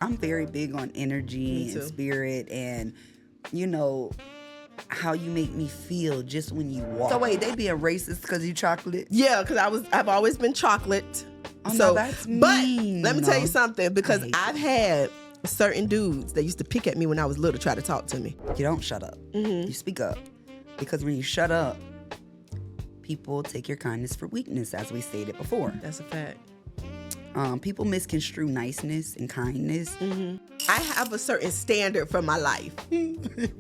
I'm very big on energy Me and too. spirit and, you know, how you make me feel just when you walk. So wait, they being racist because you chocolate? Yeah, because I've always been chocolate. Oh, no, that's mean. But let me tell you something, because hate I've had certain dudes that used to pick at me when I was little, try to talk to me. You don't shut up. You speak up. Because when you shut up, people take your kindness for weakness, as we stated before. That's a fact. People misconstrue niceness and kindness. I have a certain standard for my life,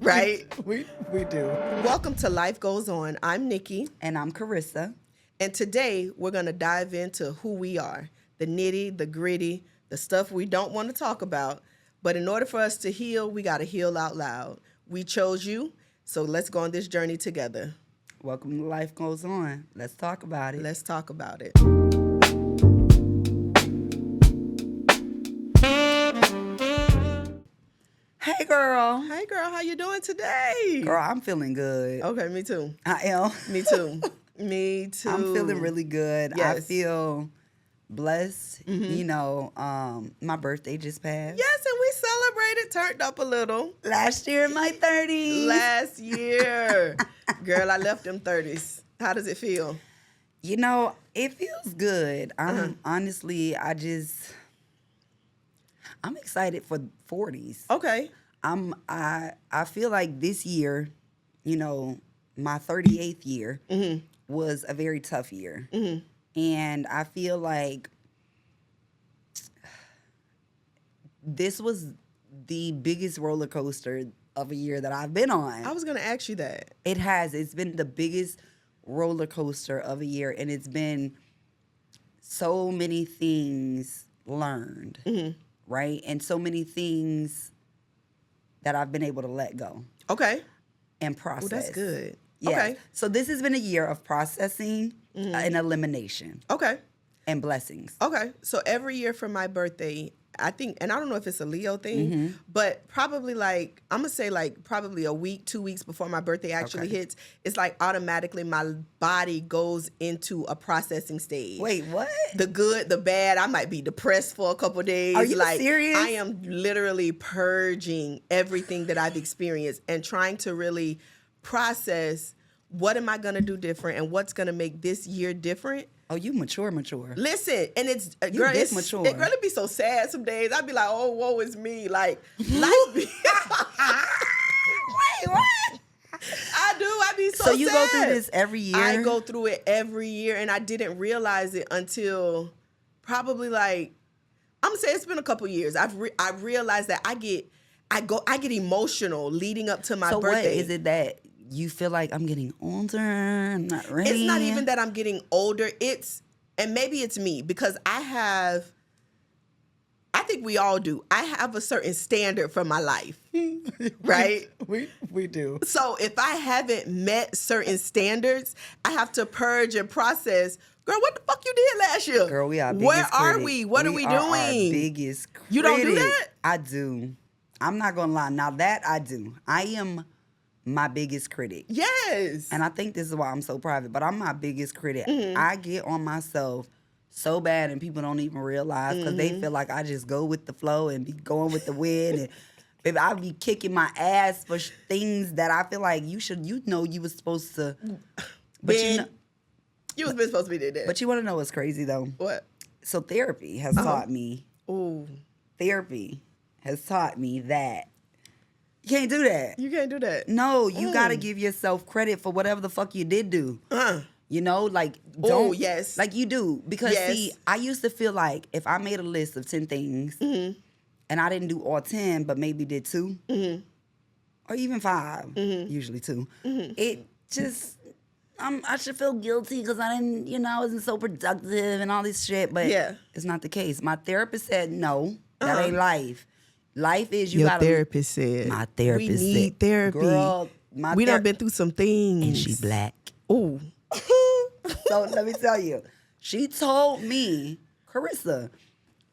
right? We do. Welcome to Life Goes On. I'm Nikki, And I'm Carissa. and today we're going to dive into who we are, the nitty, the gritty, the stuff we don't want to talk about. But in order for us to heal, we got to heal out loud. We chose you, so let's go on this journey together. Welcome to Life Goes On. Let's talk about it. Let's talk about it. Hey, girl. Hey, girl, how you doing today? Girl, I'm feeling good. Okay, me too. I am. Me too. Me too. I'm feeling really good. I Yes. feel blessed. You know, my birthday just passed. Yes, and we celebrated, turned up a little. Last year in my 30s. Last year. Girl, I left them 30s. How does it feel? You know, it feels good. Honestly, I'm excited for 40s. Okay. I feel like this year, you know, my 38th year was a very tough year. And I feel like this was the biggest roller coaster of a year that I've been on. I was going to ask you that. It has. It's been the biggest roller coaster of a year, and it's been so many things learned, right? And so many things that I've been able to let go Okay. and process. Well, that's good. Yeah. Okay. So this has been a year of processing and elimination Okay. and blessings. Okay. So every year for my birthday, I think, and I don't know if it's a Leo thing, but probably like, I'm going to say like probably a week, 2 weeks before my birthday actually Okay. hits, it's like automatically my body goes into a processing stage. Wait, what? The good, the bad. I might be depressed for a couple days. Are you like, serious? I am literally purging everything that I've experienced and trying to really process what am I going to do different and what's going to make this year different. Oh, you mature. Listen, and it's You girl, this it's mature. It really be so sad some days. I'd be like, oh, woe is me. Like, life be Wait, what? I do. I be so So you go sad. through this every year? I go through it every year, and I didn't realize it until probably like I'm gonna say it's been a couple years. I realized that I get emotional leading up to my So birthday. what is it that you feel like I'm getting older? I'm not ready. It's not even that I'm getting older. And maybe it's me because I think we all do. I have a certain standard for my life, right? We do. So if I haven't met certain standards, I have to purge and process. Girl, what the fuck you did last year? Girl, we are. Where are we? What are we doing? Our biggest critic. You don't do that? I do. I'm not gonna lie. Now that I do, I am my biggest critic. Yes. And I think this is why I'm so private, but I'm my biggest critic. Mm-hmm. I get on myself so bad and people don't even realize because they Mm-hmm. feel like I just go with the flow and be going with the wind. And baby, I be kicking my ass for things that I feel like you know you was supposed to. But Ben, you know, you was been supposed to be there. but you want to know what's crazy though? What? So therapy has taught me. Ooh, Therapy has taught me that you can't do that. you can't do that. No, you gotta give yourself credit for whatever the fuck you did do. You know, like don't. Oh, yes. Like you do because Yes. see, I used to feel like if I made a list of 10 things and I didn't do all 10, but maybe did 2 or even 5, usually 2, it just. I should feel guilty because I didn't, you know, I wasn't so productive and all this shit. But Yeah. it's not the case. My therapist said, no, that ain't life. Life is you Your gotta. therapist said. My therapist we said, need therapy. Girl, my we done been through some things. and she black. Ooh. So let me tell you, she told me, Carissa,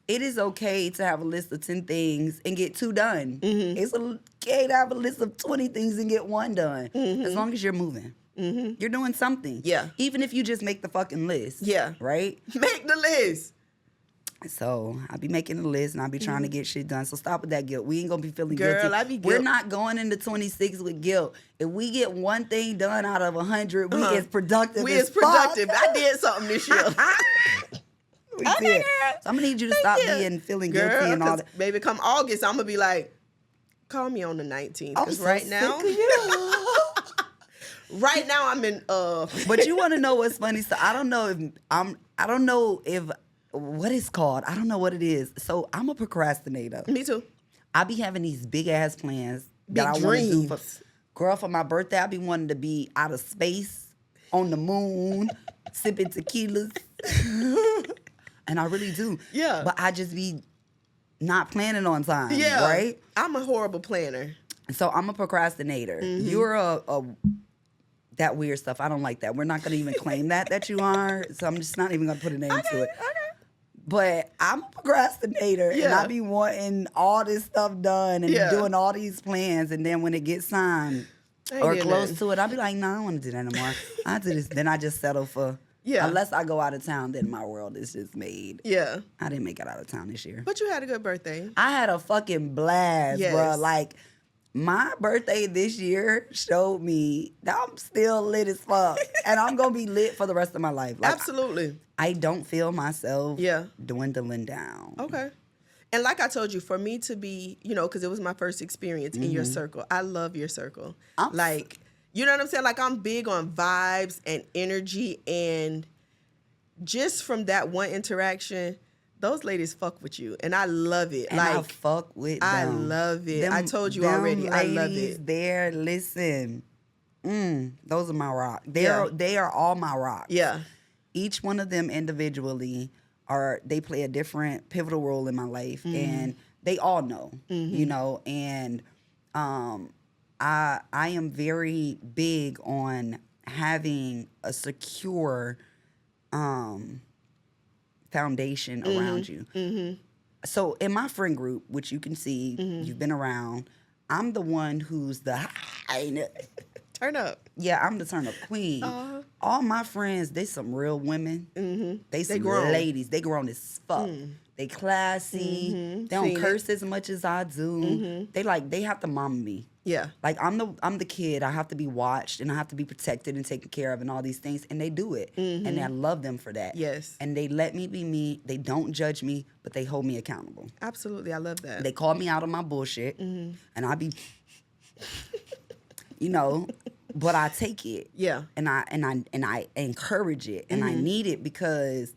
it is okay to have a list of 10 things and get 2 done. It's okay to have a list of 20 things and get 1 done. As long as you're moving. You're doing something. Yeah. Even if you just make the fucking list. Yeah. Right? Make the list. So I be making a list and I be trying to get shit done. So stop with that guilt. We ain't gonna be feeling Girl, guilty. I be We're guilt- not going into 26 with guilt. If we get one thing done out of 100, we is productive. We as is productive. fuck. I did something this year. We Okay, did. girl. So I'm gonna need you to Thank stop you. being feeling Girl, guilty and all 'cause that. Baby, come August, I'm gonna be like, call me on the 19th. I'm Because so right sick now, of you. right now I'm in But you want to know what's funny? So I don't know if what it's called. I don't know what it is. So I'm a procrastinator. me too. I be having these big ass plans Big that I want to do for dreams. girl for my birthday. I be wanting to be out of space on the moon, sipping tequilas, and I really do. Yeah. But I just be not planning on time. Yeah. Right. I'm a horrible planner. So I'm a procrastinator. You're a that weird stuff. I don't like that. We're not gonna even claim that you are. So I'm just not even gonna put a name to it. Okay. But I'm a procrastinator and Yeah. I be wanting all this stuff done and Yeah. doing all these plans. And then when it gets signed I ain't or doing close nothing. to it, I'll be like, no, I don't want to do that anymore. I do this. Then I just settle for, Yeah. unless I go out of town, then my world is just made. Yeah. I didn't make it out of town this year. But you had a good birthday. I had a fucking blast, Yes. bruh. Like, my birthday this year showed me that I'm still lit as fuck. And I'm going to be lit for the rest of my life. Like, Absolutely. I don't feel myself Yeah. dwindling down. Okay. And like I told you, for me to be, because it was my first experience in your circle, I love your circle. I'm- Like, you know what I'm saying? Like, I'm big on vibes and energy. And just from that one interaction, those ladies fuck with you. And I love it. And I like, fuck with them. I love it. I told you already, I love it. There, listen. Those are my rock. Yeah. They are all my rocks. Yeah. Each one of them individually they play a different pivotal role in my life, and they all know, and I am very big on having a secure foundation around you. So in my friend group, which you can see, you've been around, I'm the one who's the Turn up. yeah, I'm the turn up queen. Uh-huh. All my friends, they some real women. They some grown. ladies. They grown as fuck. They classy. They don't Seen it. curse as much as I do. They have to mama me. Yeah. Like I'm the kid. I have to be watched and I have to be protected and taken care of and all these things. And they do it. And I love them for that. Yes. And they let me be me. They don't judge me, but they hold me accountable. Absolutely. I love that. They call me out on my bullshit. And I be but I take it. Yeah. And I encourage it and I need it because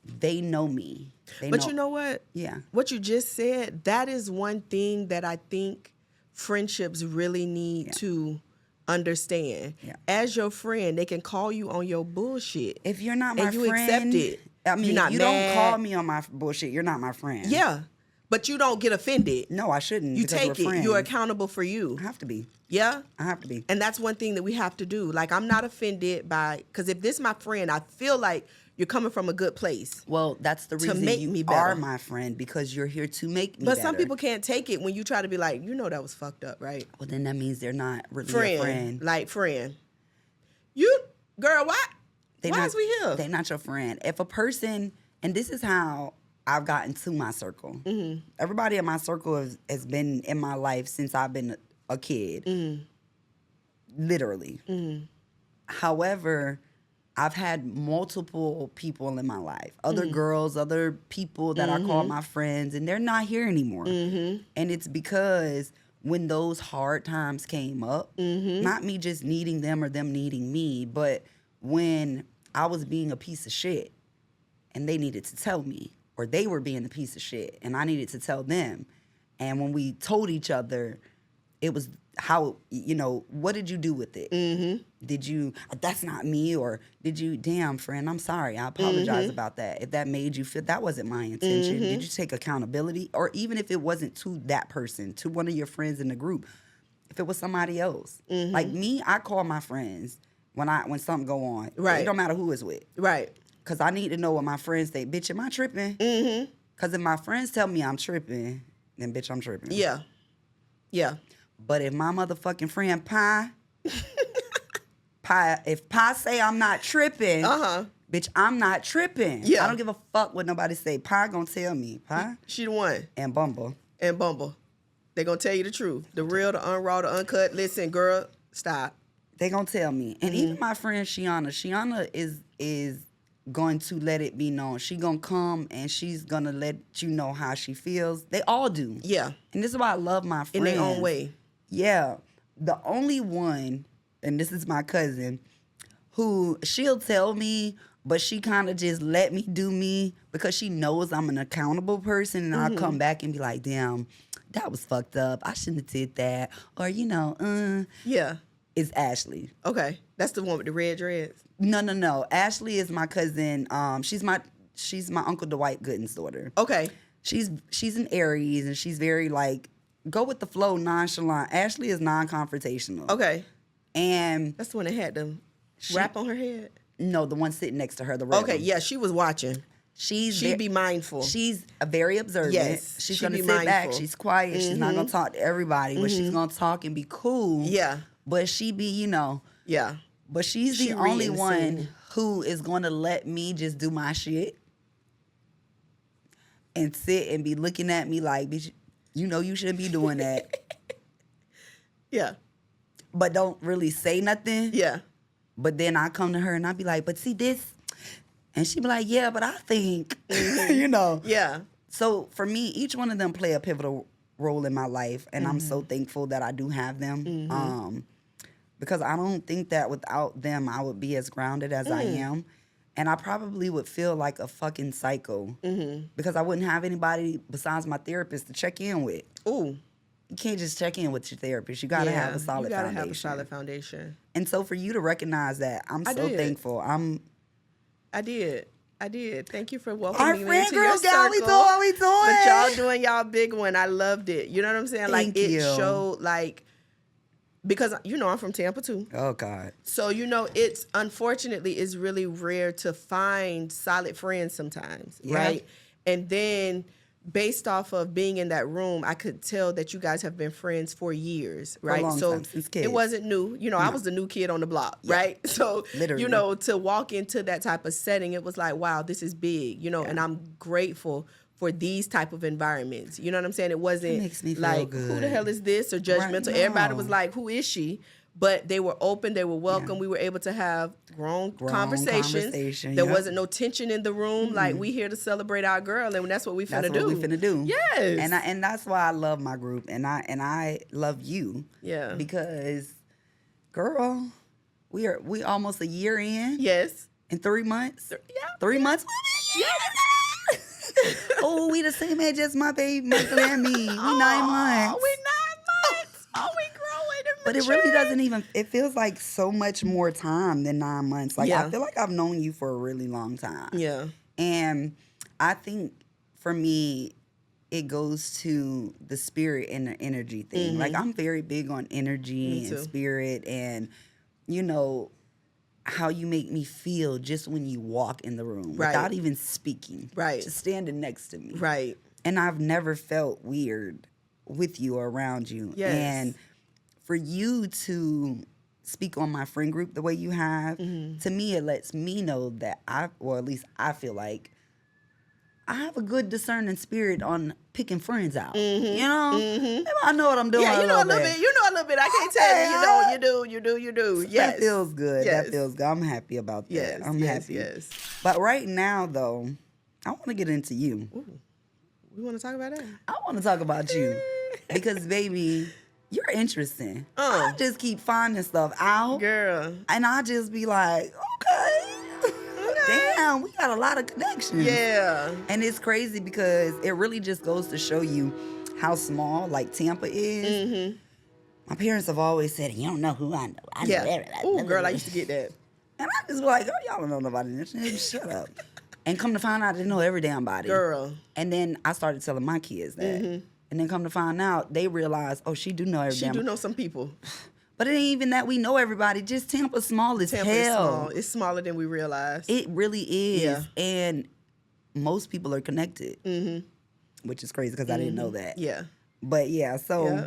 they know me. But you know what? Yeah. What you just said, that is one thing that I think friendships really need to understand. Yeah. As your friend, they can call you on your bullshit. If you're not my and you friend, accept it. I mean, You're not you mad. don't call me on my bullshit. You're not my friend. Yeah. But you don't get offended. No, I shouldn't. You because take we're it. friends. You're accountable for you. I have to be. Yeah. I have to be. And that's one thing that we have to do. Like, I'm not offended because if this is my friend, I feel like you're coming from a good place. Well, that's the reason make you me are better. my friend because you're here to make me But better. some people can't take it when you try to be like, that was fucked up, right? Well, then that means they're not really Friend. your friend. Like, friend. You, girl, why? They Why not, is we here? They're not your friend. If a person, and this is how I've gotten to my circle. Mm-hmm. Everybody in my circle has been in my life since I've been a kid. Literally. However, I've had multiple people in my life. Other girls, other people that I call my friends, and they're not here anymore. And it's because when those hard times came up, not me just needing them or them needing me, but when I was being a piece of shit and they needed to tell me, or they were being a piece of shit and I needed to tell them. And when we told each other, it was how, what did you do with it? Did you, that's not me, or did you, damn friend, I'm sorry, I apologize about that. If that made you feel, that wasn't my intention. Did you take accountability? Or even if it wasn't to that person, to one of your friends in the group, if it was somebody else. Like me, I call my friends when something go on. Right. It don't matter who it's with. Right. Because I need to know what my friends say. Bitch, am I tripping? Because if my friends tell me I'm tripping, then bitch, I'm tripping. Yeah. Yeah. But if my motherfucking friend Pie, if Pie say I'm not tripping, Bitch, I'm not tripping. Yeah. I don't give a fuck what nobody say. Pie gonna tell me. Pie She the one. and Bumble. And Bumble. They gonna tell you the truth. The real, the unraw, the uncut. Listen, girl, stop. They gonna tell me. And even my friend Shiana is going to let it be known. She gonna come and she's gonna let you know how she feels. They all do. Yeah. And this is why I love my friends. In their own way. Yeah. The only one, and this is my cousin, who she'll tell me, but she kind of just let me do me because she knows I'm an accountable person, and I'll come back and be like, damn, that was fucked up. I shouldn't have did that. Or, Yeah. it's Ashley. Okay. That's the one with the red dreads. No. Ashley is my cousin. She's my Uncle Dwight Gooden's daughter. Okay. She's an Aries, and she's very like, go with the flow, nonchalant. Ashley is non-confrontational. Okay. And That's the one that had the wrap on her head. no, the one sitting next to her, the red Okay. one. Yeah, she was watching. She'd be mindful. She's a very observant. Yes, She's she'd gonna be sit back. mindful. She's quiet. She's not gonna talk to everybody, but she's gonna talk and be cool. Yeah. But she be, Yeah. but she's She the only reading the one scene. who is gonna let me just do my shit and sit and be looking at me like, bitch, you shouldn't be doing that. Yeah. But don't really say nothing. Yeah. But then I come to her and I be like, but see this? And she be like, yeah, but I think, Yeah. So for me, each one of them play a pivotal role in my life, and I'm so thankful that I do have them. Because I don't think that without them, I would be as grounded as I am. And I probably would feel like a fucking psycho because I wouldn't have anybody besides my therapist to check in with. Ooh. You can't just check in with your therapist. You got to have a solid You gotta foundation. have a solid foundation. And so for you to recognize that, I'm I so did. thankful. I did. Thank you for welcoming Our me friend into your girl gal, we circle. doing what we doing. But y'all doing y'all big one. I loved it. You know what I'm saying? Thank like it you. showed because I'm from Tampa too. Oh God. So it's unfortunately it's really rare to find solid friends sometimes, Yeah. right? And then based off of being in that room, I could tell that you guys have been friends for years, right? long so time, since kids. it wasn't new. I was the new kid on the block, right? So Literally. to walk into that type of setting, it was like, wow, this is big, and I'm grateful for these type of environments. You know what I'm saying? It wasn't makes me feel like, good. who the hell is this, or judgmental. Right, Everybody no. was like, who is she? But they were open, they were welcome. We were able to have grown conversations. conversation, There yep. wasn't no tension in the room. Like, we here to celebrate our girl, and that's what we finna That's do. what we finna do. Yes. And that's why I love my group, and I love you. Yeah. Because, girl, we almost a year in. Yes. In 3 months. Yeah. 3 months. Oh, we the same age as my baby, Michael and me. We 9 months. Oh, we 9 months. Oh, we growing and But it really maturing. doesn't even. It feels like so much more time than 9 months. Like Yeah. I feel like I've known you for a really long time. Yeah. And I think for me, it goes to the spirit and the energy thing. Like I'm very big on energy Me too. and spirit, and how you make me feel just when you walk in the room Right. without even speaking. Right. Just standing next to me. Right. And I've never felt weird with you or around you. Yes. And for you to speak on my friend group the way you have, to me, it lets me know that or at least I feel like I have a good discerning spirit on picking friends out. Maybe I know what I'm doing. Yeah, you know a little bit. You know a little bit. I can't tell you. You Okay, don't. You do. Yes. That feels good. Yes. That feels good. I'm happy about that. Yes. I'm yes, happy. Yes. But right now, though, I want to get into you. We want to talk about that. I want to talk about you because, baby, you're interesting. I just keep finding stuff out, Girl. and I just be like, okay. Damn, we got a lot of connections. Yeah. And it's crazy because it really just goes to show you how small like Tampa is. My parents have always said, you don't know who I know. I know everybody. Oh, girl, I used to get that. And I just be like, oh, y'all don't know nobody. Shut up. And come to find out, I didn't know every damn body. Girl. And then I started telling my kids that. And then come to find out, they realize, oh, she do know every She damn do know some people. But it ain't even that we know everybody. Just Tampa's small as Tampa hell. is small. It's smaller than we realize. It really is. Yeah. And most people are connected. Which is crazy because I didn't know that. Yeah. But yeah, so Yeah.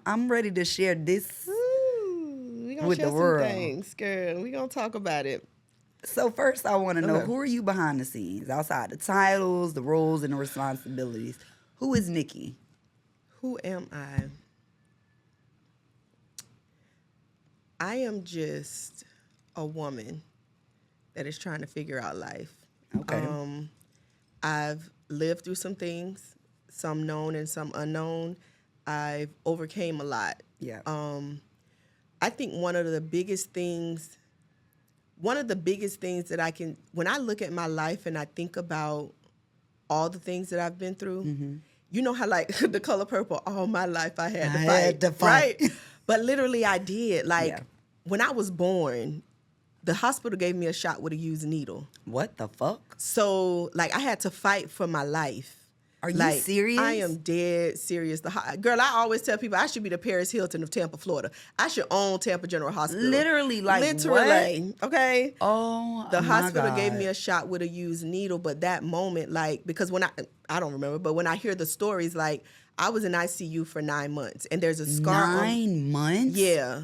I'm ready to share this. Ooh, we gonna With share the some world. things, girl. We gonna talk about it. So first, I want to know, Okay. who are you behind the scenes, outside the titles, the roles, and the responsibilities? Who is Nikki? Who am I? I am just a woman that is trying to figure out life. Okay. I've lived through some things, some known and some unknown. I've overcame a lot. Yeah. I think one of the biggest things that I can, when I look at my life and I think about all the things that I've been through, you know how like The Color Purple, all my life I had to fight, right? But literally I did. Like when I was born, the hospital gave me a shot with a used needle. What the fuck? So like I had to fight for my life. Are you serious? I am dead serious. Girl, I always tell people I should be the Paris Hilton of Tampa, Florida. I should own Tampa General Hospital. Literally, like literally, what? okay? Oh, the my hospital God. gave me a shot with a used needle, but that moment, like, because when I don't remember, but when I hear the stories, like, I was in ICU for 9 months, and there's a scar. 9 months? Yeah,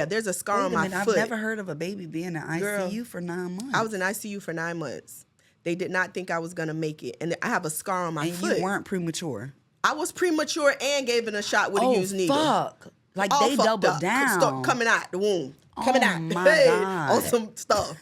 there's a scar Wait on a my minute, foot. I've never heard of a baby being in ICU Girl, for 9 months. I was in ICU for 9 months. They did not think I was gonna make it, and I have a scar on my foot. And you weren't premature. I was premature and gave it a shot with a used needle. Fuck. Like All they fucked doubled up. down. Coming out the womb. Oh, Coming out. my Hey, God. on some stuff.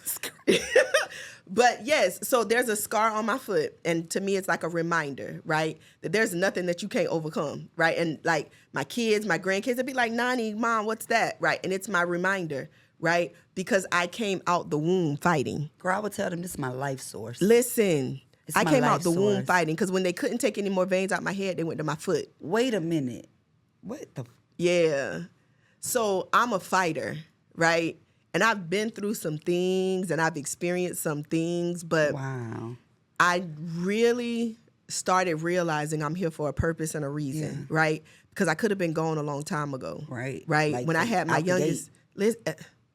But yes, so there's a scar on my foot. And to me, it's like a reminder, right? That there's nothing that you can't overcome, right? And like my kids, my grandkids, they'd be like, Nani, Mom, what's that? Right? And it's my reminder, right? Because I came out the womb fighting. Girl, I would tell them this is my life source. Listen, It's I my came life out the womb source. fighting because when they couldn't take any more veins out my head, they went to my foot. Wait a minute. What the? Yeah. So I'm a fighter, right? And I've been through some things and I've experienced some things, but Wow. I really started realizing I'm here for a purpose and a reason, right? Because I could have been gone a long time ago. Right. Right. Like when I had my out the youngest,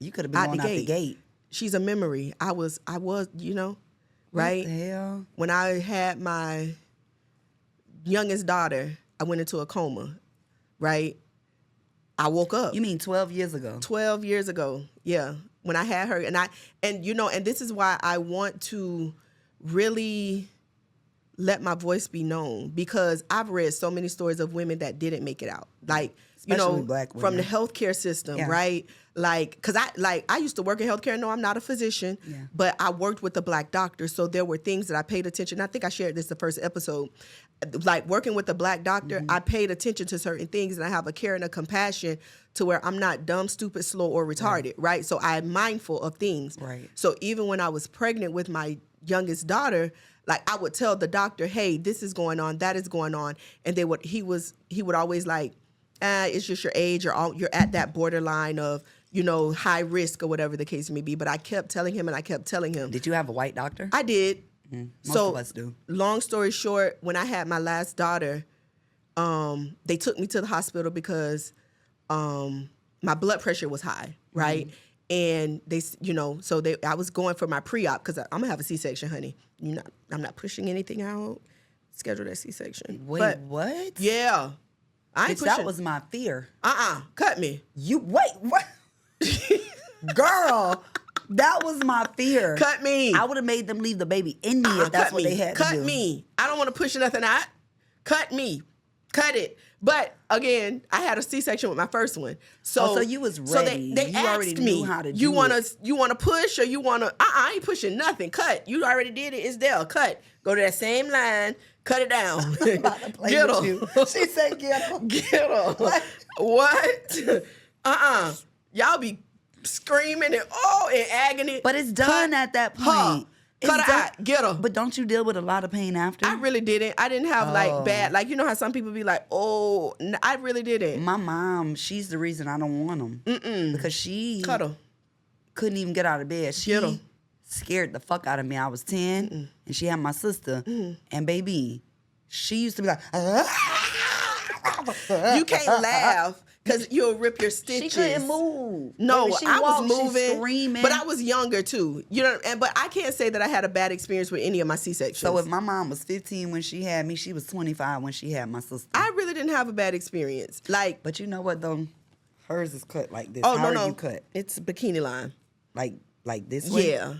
You could have been going out the gate. She's a memory. I was, you know, right? What the hell? When I had my youngest daughter, I went into a coma, right? I woke up. You mean 12 years ago? 12 years ago, yeah, when I had her. And you know, and this is why I want to really let my voice be known, because I've read so many stories of women that didn't make it out. Like, Especially you know, Black from the women. healthcare system, Yeah. right? Like, cause I used to work in healthcare. No, I'm not a physician, Yeah. but I worked with a Black doctor. So there were things that I paid attention. I think I shared this the first episode. Like working with a Black doctor, I paid attention to certain things, and I have a care and a compassion to where I'm not dumb, stupid, slow, or retarded, right? So I'm mindful of things. Right. So even when I was pregnant with my youngest daughter, like I would tell the doctor, hey, this is going on, that is going on. And he would always like, it's just your age, you're at that borderline of, you know, high risk or whatever the case may be. But I kept telling him and I kept telling him. Did you have a white doctor? I did. Most of us do. Long story short, when I had my last daughter, they took me to the hospital because my blood pressure was high, right? And they, you know, I was going for my pre-op because I'm gonna have a C-section, honey. I'm not pushing anything out. Schedule that C-section. Wait, But, what? yeah, I ain't Bitch, pushing. that was my fear. Cut me. You wait, what? Girl, that was my fear. Cut me. I would have made them leave the baby in me if that's Cut what me. they had Cut to do. me. I don't want to push nothing out. Cut me. Cut it. But again, I had a C-section with my first one. So you was So ready. they You asked already me, knew how to you do wanna it. you wanna push or you wanna I ain't pushing nothing. Cut. You already did it. It's there. Cut. Go to that same line. Cut it down. About to play Get with her. you. She said, "Get her." Get her. What? Y'all be screaming and in agony. But it's done at that point. Her. It's Cut her done. out. Get her. But don't you deal with a lot of pain after? I really didn't. I didn't have like bad, like, you know how some people be like, I really didn't. My mom, she's the reason I don't want them. Because she Cuddle. couldn't even get out of bed. She Get 'em. scared the fuck out of me. I was 10 and she had my sister. And baby, she used to be like, You can't laugh because you'll rip your stitches. she couldn't move. No, Baby, she I walked, was she moving, screaming. but I was younger too. You know, but I can't say that I had a bad experience with any of my C-sections. So if my mom was 15 when she had me, she was 25 when she had my sister. I really didn't have a bad experience. Like, But you know what though? Hers is cut like this. oh How no, are you cut? it's bikini line. Like this way? Yeah,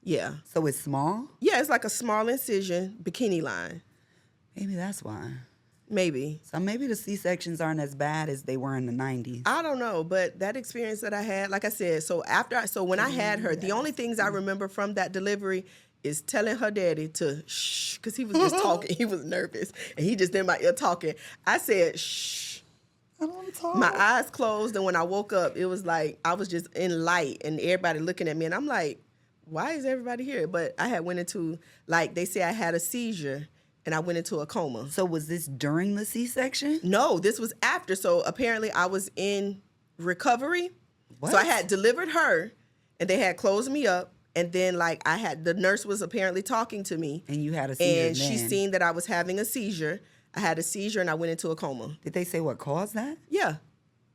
Yeah. So it's small? Yeah, it's like a small incision, bikini line. Maybe that's why. Maybe. So maybe the C-sections aren't as bad as they were in the 90s. I don't know, but that experience that I had, like I said, so when I had her, the only things I remember from that delivery is telling her daddy to shh, because he was just talking. He was nervous, and he just in my ear talking. I said, shh. I don't want to talk. My eyes closed, and when I woke up, it was like I was just in light, and everybody looking at me, and I'm like, why is everybody here? But I had went into, like, they say I had a seizure, and I went into a coma. So was this during the C-section? No, this was after. So apparently I was in recovery. What? So I had delivered her, and they had closed me up. And then, like, the nurse was apparently talking to me. And you had a seizure And she seen that I was having a seizure. I had a seizure, and I went into a coma. Did they say what caused that? Yeah.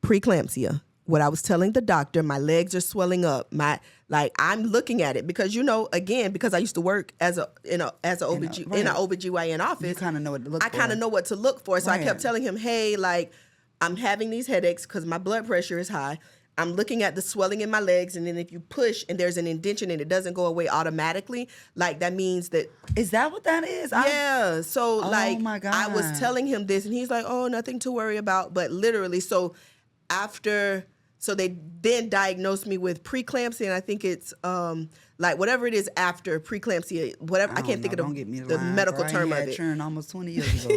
Preeclampsia. What I was telling the doctor, my legs are swelling up. I'm looking at it because, again, because I used to work in an OBGYN office. You kind of know what to look for. I kind of know what to look for. So I kept Right. telling him, hey, like, I'm having these headaches because my blood pressure is high. I'm looking at the swelling in my legs, and then if you push and there's an indentation and it doesn't go away automatically, like, that means that. Is that what that is? Yeah. So, my God. I was telling him this, and he's like, oh, nothing to worry about. But literally, so they then diagnosed me with preeclampsia, and I think it's whatever it is after preeclampsia, whatever. I can't think of the medical term of it. Churn almost 20 years ago.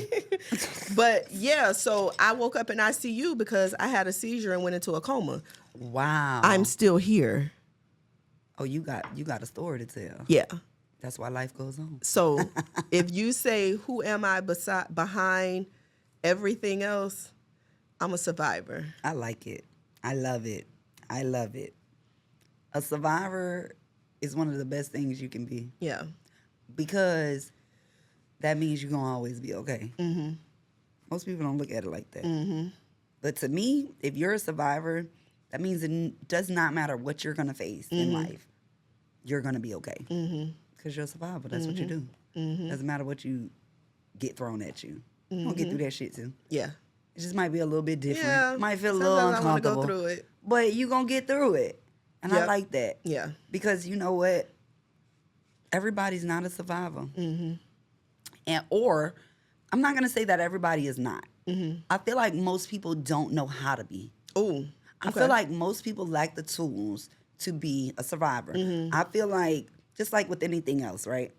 But yeah, so I woke up in ICU because I had a seizure and went into a coma. Wow. I'm still here. Oh, you got a story to tell. Yeah. That's why life goes on. So if you say, who am I behind everything else, I'm a survivor. I like it. I love it. I love it. A survivor is one of the best things you can be Yeah. because that means you're going to always be okay. Mm-hmm. Most people don't look at it like that. Mm-hmm. But to me, if you're a survivor, that means it does not matter what you're going to face in life. You're going to be okay because you're a survivor. That's what you do. Doesn't matter what you get thrown at you. You're going to get through that shit too. Yeah. It just might be a little bit different. Yeah. Might feel a little Sometimes uncomfortable. I want to go through it. But you're going to get through it. And I Yep. like that. Yeah. Because you know what? Everybody's not a survivor. Or I'm not going to say that everybody is not. I feel like most people don't know how to be. Ooh. I feel like most people lack the tools to be a survivor. I feel like, just like with anything else, right?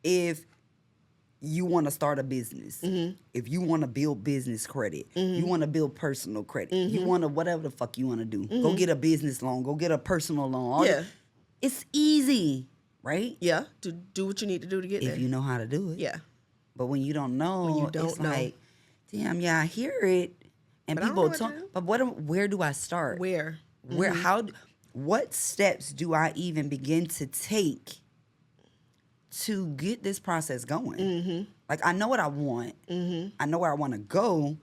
If you want to start a business, if you want to build business credit, you want to build personal credit, you want to whatever the fuck you want to do, go get a business loan, go get a personal loan. Yeah. It's easy, right? Yeah. To do what you need to do to get there. If you know how to do it. Yeah. But when you don't know, When you don't it's know. like, damn, yeah, I hear it. And But I don't people know what talk, to do. but where do I start? Where? What steps do I even begin to take to get this process going? Like, I know what I want. I know where I want to go.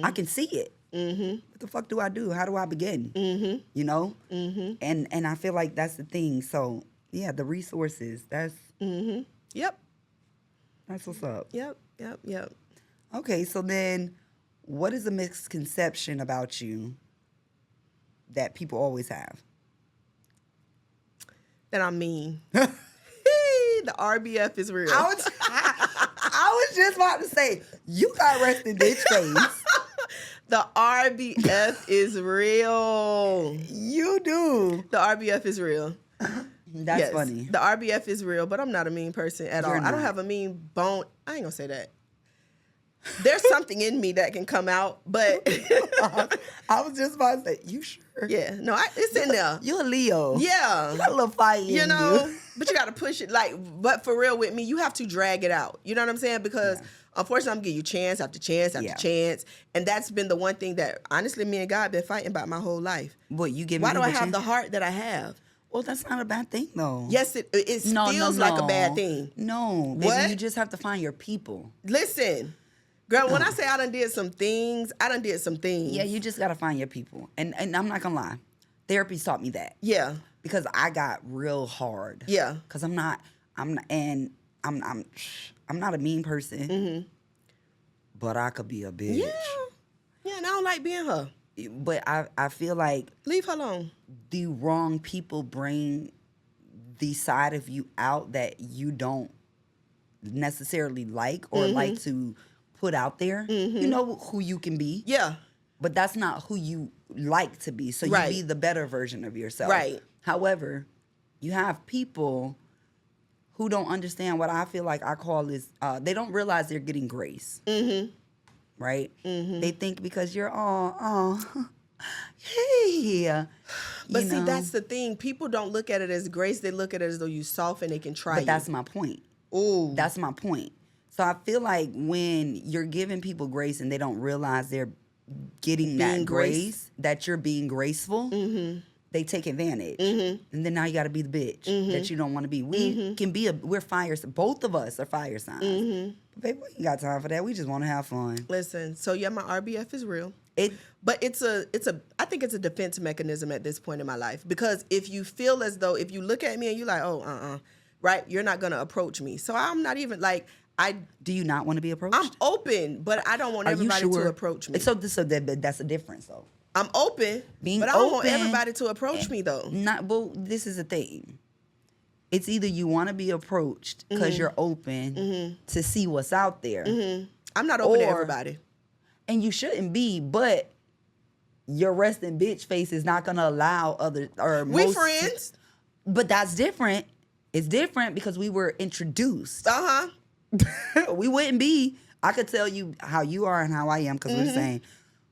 I can see it. What the fuck do I do? How do I begin? You know? And I feel like that's the thing. So, yeah, the resources, that's Yep. what's up. Yep. Okay, so then what is a misconception about you that people always have? That I'm mean. The RBF is real. I was just about to say, you got resting bitch face. The RBF is real. You do. The RBF is real. That's Yes, funny. The RBF is real, but I'm not a mean person at all. You're I don't not. have a mean bone. I ain't gonna say that. There's something in me that can come out, but I was just about to say, you sure? yeah, no, it's in there. You're a Leo. Yeah, You got a little fire in you know, you. but you got to push it. But for real with me, you have to drag it out. You know what I'm saying? Because unfortunately, I'm giving you chance after chance after Yeah. chance, and that's been the one thing that honestly, me and God been fighting about my whole life. What, you give Why me do I the have the chance? heart that I have? Well, that's not a bad thing, though. Yes, it feels like a bad thing. No, baby, What? you just have to find your people. Listen, girl, when I say I done did some things, I done did some things. Yeah, you just got to find your people. And I'm not going to lie. Therapy taught me that. Yeah. Because I got real hard. Yeah. Because I'm not a mean person. But I could be a bitch. Yeah. Yeah, and I don't like being her. But I feel like Leave her alone. the wrong people bring the side of you out that you don't necessarily like or like to put out there. You know who you can be. Yeah. But that's not who you like to be. So you Right. be the better version of yourself. Right. However, you have people who don't understand what I feel like I call is, they don't realize they're getting grace. Right? They think because you're hey. But you see, know? that's the thing. People don't look at it as grace. They look at it as though you soft and they can try you. But that's my point. Ooh. That's my point. So I feel like when you're giving people grace and they don't realize they're getting that Being grace, that you're being graceful, they take advantage. And then now you got to be the bitch that you don't want to be. We can be we're fire. Both of us are fire signs. But baby, we ain't got time for that. We just want to have fun. Listen, so yeah, my RBF is real. It, But I think it's a defense mechanism at this point in my life, because if you feel as though, if you look at me and you're like, oh, right, you're not going to approach me. So I'm not even like, do you not want to be approached? I'm open, but I don't want Are you everybody sure? to approach me. So that's a difference, though. I'm open, Being but I don't want open- everybody to approach me though. Well, this is the thing. It's either you want to be approached because you're open to see what's out there, I'm not open to Or- everybody. and you shouldn't be. But your resting bitch face is not gonna allow other or We most. friends. But that's different. It's different because we were introduced. Uh-huh. We wouldn't be. I could tell you how you are and how I am because we're saying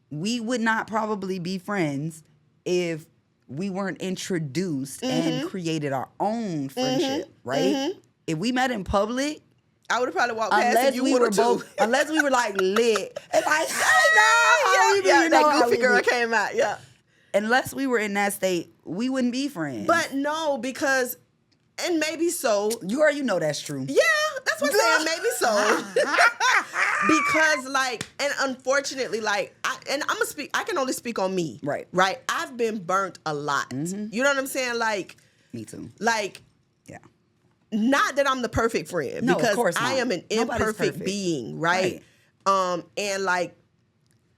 we would not probably be friends if we weren't introduced and created our own friendship, right? If we met in public, I would have probably walked past unless and you we would were have both, too. unless we were like lit, and like, hey girl, how we be? You know that how goofy we girl be. came out, yeah. Unless we were in that state, we wouldn't be friends. But no, because, and maybe so, you know that's true. yeah, that's what I'm saying, maybe so. Because like, and unfortunately, like, I can only speak on me. Right. Right? I've been burnt a lot. You know what I'm saying? Like, Me too. Yeah. not that I'm the perfect friend, No, of because course I not. am an Nobody's imperfect perfect. being, right? And like,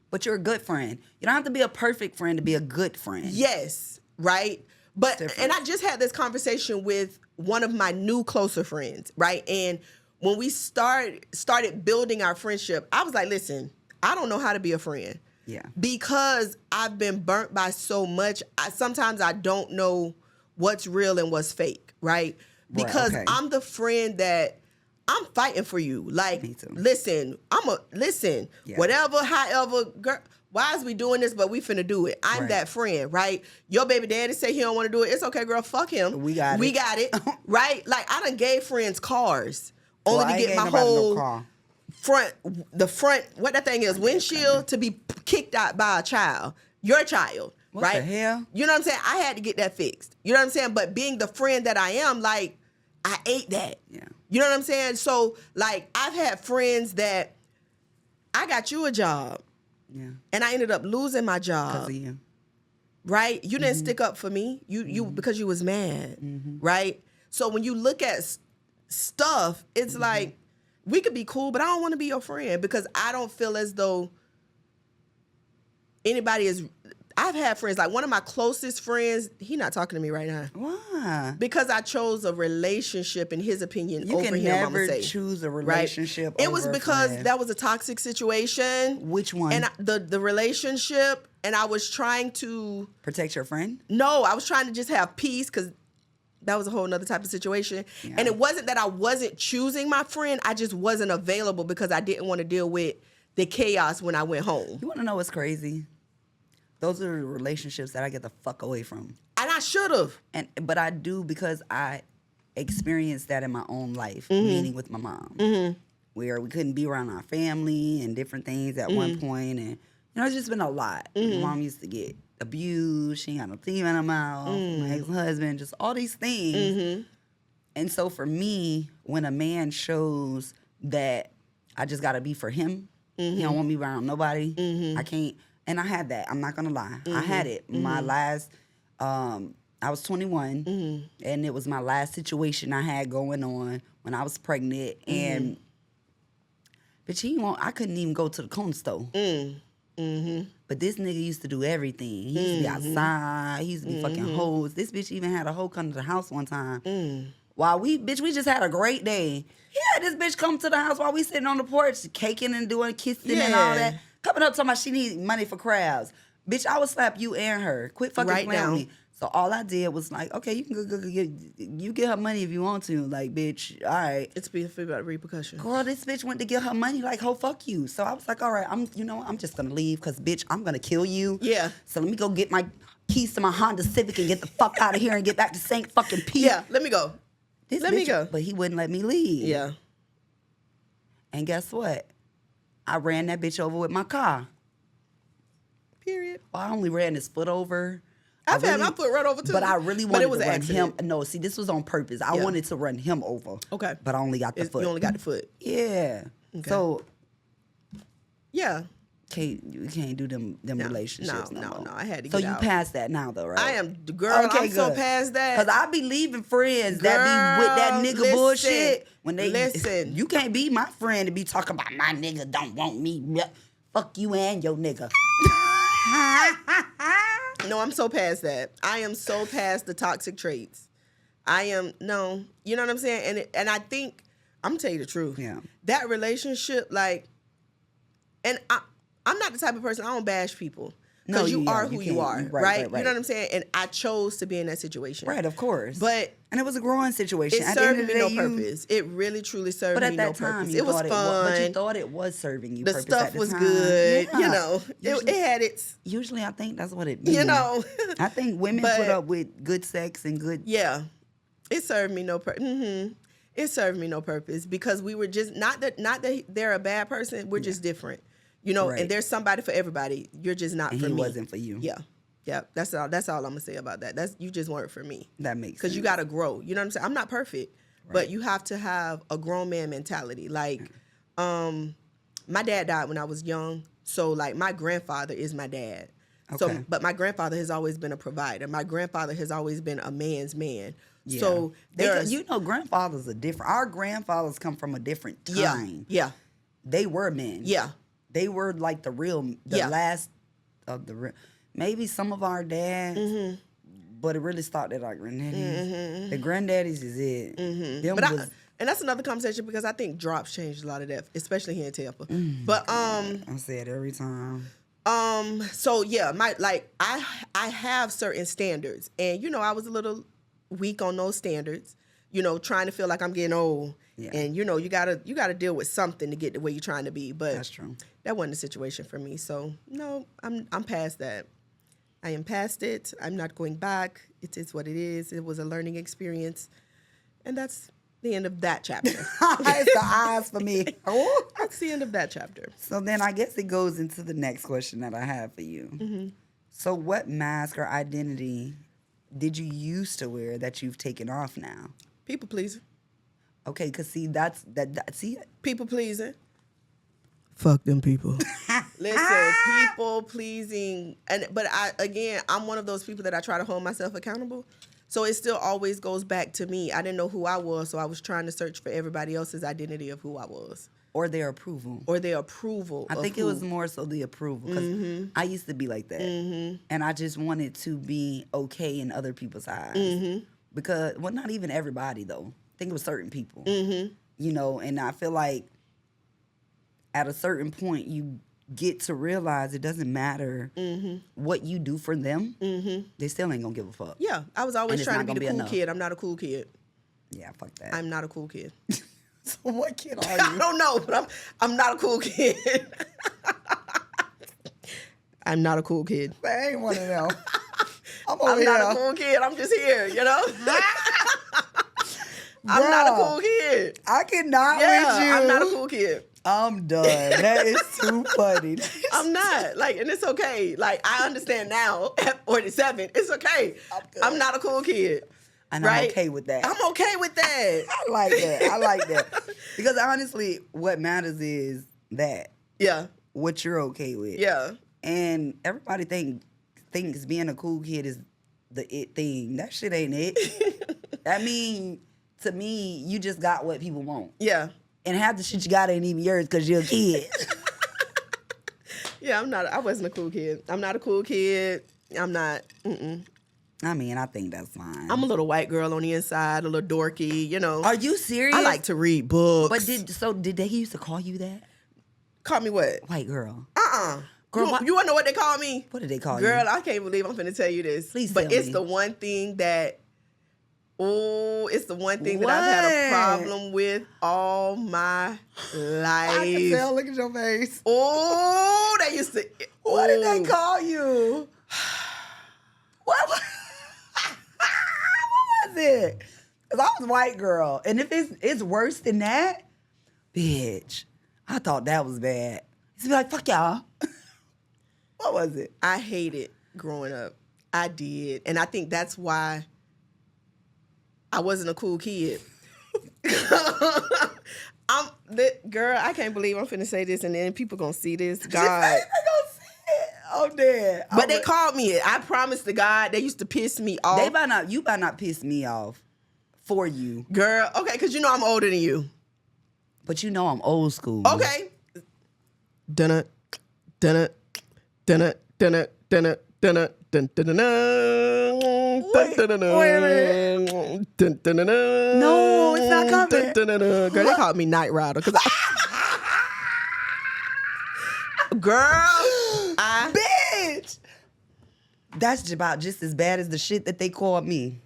But you're a good friend. You don't have to be a perfect friend to be a good friend. yes, right? But different. and I just had this conversation with one of my new closer friends, right? And when we started building our friendship, I was like, listen, I don't know how to be a friend. Yeah. Because I've been burnt by so much. Sometimes I don't know what's real and what's fake, right? Because okay. I'm the friend that I'm fighting for you. Like, Me too. listen, Yeah. whatever, however, girl, why is we doing this? But we finna do it. I'm Right. that friend, right? Your baby daddy say he don't want to do it. It's okay, girl. Fuck him. We got it. right? Like, I done gave friends cars only Well, I to ain't get gave my nobody no whole car. front, what that thing is, windshield, to be kicked out by a child, your child, What right? the hell? You know what I'm saying? I had to get that fixed. You know what I'm saying? But being the friend that I am, like, I ate that. Yeah. You know what I'm saying? So, like, I've had friends that I got you a job Yeah. and I ended up losing my Because job. of you. Right? You didn't stick up for me. You because you was mad. Right? So when you look at stuff, it's like, we could be cool, but I don't want to be your friend because I don't feel as though anybody is. I've had friends, like one of my closest friends, he not talking to me right now Why? because I chose a relationship in his opinion You over can him. I'm never gonna say. choose a Right? relationship. It was over a because friend. that was a toxic situation. Which one? And the relationship, and I was trying to. Protect your friend? No, I was trying to just have peace because that was a whole nother type of situation. Yeah. And it wasn't that I wasn't choosing my friend. I just wasn't available because I didn't want to deal with the chaos when I went home. You want to know what's crazy? Those are the relationships that I get the fuck away from. And I should have. But I do because I experienced that in my own life, meaning with my mom, where we couldn't be around our family and different things at one point. And, it's just been a lot. My mom used to get abused. She ain't got no teeth in her mouth. My ex-husband, just all these things. And so for me, when a man shows that I just got to be for him, he don't want me around nobody, I can't. And I had that. I'm not going to lie. I had it. My last, I was 21, and it was my last situation I had going on when I was pregnant. And, bitch, I couldn't even go to the corner store. But this nigga used to do everything. He used to be outside. He used to be fucking hoes. This bitch even had a hoe come to the house one time. While we just had a great day. He had this bitch come to the house while we sitting on the porch, caking and doing kissing and all that. Coming up talking about she need money for crabs. Bitch, I would slap you and her. Quit fucking playing with me. So all I did was like, okay, you can go get her money if you want to. Like, bitch, all right. It's be about repercussions. Girl, this bitch went to get her money like, ho, fuck you. So I was like, all right, I'm just gonna leave because bitch, I'm gonna kill you. Yeah. So let me go get my keys to my Honda Civic and get the fuck out of here and get back to St. fucking Pete. Yeah, let me go. Let me go. But he wouldn't let me leave. Yeah. And guess what? I ran that bitch over with my car. Period. Well, I only ran his foot over. I've had my foot run over too. But I really wanted to run him. No, see, this was on purpose. I wanted to run him over. Okay. But I only got the foot. You only got the foot. Yeah. Okay. So. Yeah. You can't do them relationships no more. No, I had to so get you passed that now though, right? I am, girl, okay, I'm so past that. Because I be leaving friends that be with that nigga bullshit. When they listen. You can't be my friend and be talking about my nigga don't want me. Fuck you and your nigga. No, I'm so past that. I am so past the toxic traits. You know what I'm saying? And I think, I'm going to tell you the truth. Yeah. That relationship, like, and I'm not the type of person, I don't bash people. Because you are who you are, right? You know what I'm saying? And I chose to be in that situation. Right, of course. And it was a growing situation. It served me no purpose. It really, truly served me no purpose. It was fun. But you thought it was serving you purpose. The stuff was good. Yeah. You know, it had its... Usually I think that's what it means. You know. I think women put up with good sex and good... Yeah. It served me no purpose. It served me no purpose because we were just... Not that they're a bad person. We're just different. You know, and there's somebody for everybody. You're just not for me. He wasn't for you. Yeah. Yeah. That's all I'm gonna say about that. You just weren't for me. That makes sense. Because you gotta grow. You know what I'm saying? I'm not perfect. Right. But you have to have a grown man mentality. Like, my dad died when I was young. So like my grandfather is my dad. Okay. So but my grandfather has always been a provider. My grandfather has always been a man's man. Yeah. So grandfathers are different. Our grandfathers come from a different time. Yeah. They were men. Yeah. They were like the last of the real. Maybe some of our dads, but it really started at our granddaddies. The granddaddies is it. And that's another conversation because I think drops changed a lot of that, especially here in Tampa. But I say it every time. So yeah, I have certain standards, and you know I was a little weak on those standards. You know, trying to feel like I'm getting old. Yeah. And you know, you gotta deal with something to get to where you're trying to be. But that's true. That wasn't the situation for me. So no, I'm past that. I am past it. I'm not going back. It is what it is. It was a learning experience. And that's the end of that chapter. It's the eyes for me. That's the end of that chapter. So then I guess it goes into the next question that I have for you. So what mask or identity did you used to wear that you've taken off now? People pleaser. Okay, because see, see? People pleasing. Fuck them people. Listen, people pleasing. But I'm one of those people that I try to hold myself accountable. So it still always goes back to me. I didn't know who I was, so I was trying to search for everybody else's identity of who I was. Or their approval. I think it was more so the approval. Because I used to be like that. And I just wanted to be okay in other people's eyes. Because, well, not even everybody, though. I think it was certain people. You know, and I feel like at a certain point, you get to realize it doesn't matter what you do for them. They still ain't gonna give a fuck. Yeah, I was always trying to be the cool kid. I'm not a cool kid. Yeah, fuck that. I'm not a cool kid. So what kid are you? I don't know, but I'm not a cool kid. I'm not a cool kid. I ain't one of them. I'm not a cool kid. I'm just here, you know? I'm not a cool kid. I cannot with you. I'm not a cool kid. I'm done. That is too funny. I'm not. Like, and it's okay. Like, I understand now at 47. It's okay. I'm not a cool kid. And I'm okay with that. I'm okay with that. I like that. Because honestly, what matters is that. Yeah. What you're okay with. Yeah. And everybody thinks being a cool kid is the it thing. That shit ain't it. I mean, to me, you just got what people want. Yeah. And half the shit you got ain't even yours because you're a kid. Yeah, I wasn't a cool kid. I'm not a cool kid. I'm not. I mean, I think that's fine. I'm a little white girl on the inside, a little dorky, you know. Are you serious? I like to read books. But did they used to call you that? Call me what? White girl. Girl, you want to know what they call me? What did they call you? Girl, I can't believe I'm finna tell you this. Please but tell it's me. the one thing that it's the one thing that I've had a problem with all my life. I can tell. Look at your face. Oh, they used to. What did they call you? What was it? Because I was white girl. And if it's worse than that, bitch, I thought that was bad. He'd be like, fuck y'all. What was it? I hated growing up. I did. And I think that's why I wasn't a cool kid. Girl, I can't believe I'm finna say this and then people gonna see this. God. I'm dead. But they called me it. I promise to God, they used to piss me off. You better not piss me off for you. Girl, okay, because you know I'm older than you. But you know I'm old school. Okay. Dunna, dunna, dunna, dunna, dunna, dunna, dun dun dun dun. No, it's not coming. Girl, they called me Night Rider. Bitch! That's about just as bad as the shit that they called me.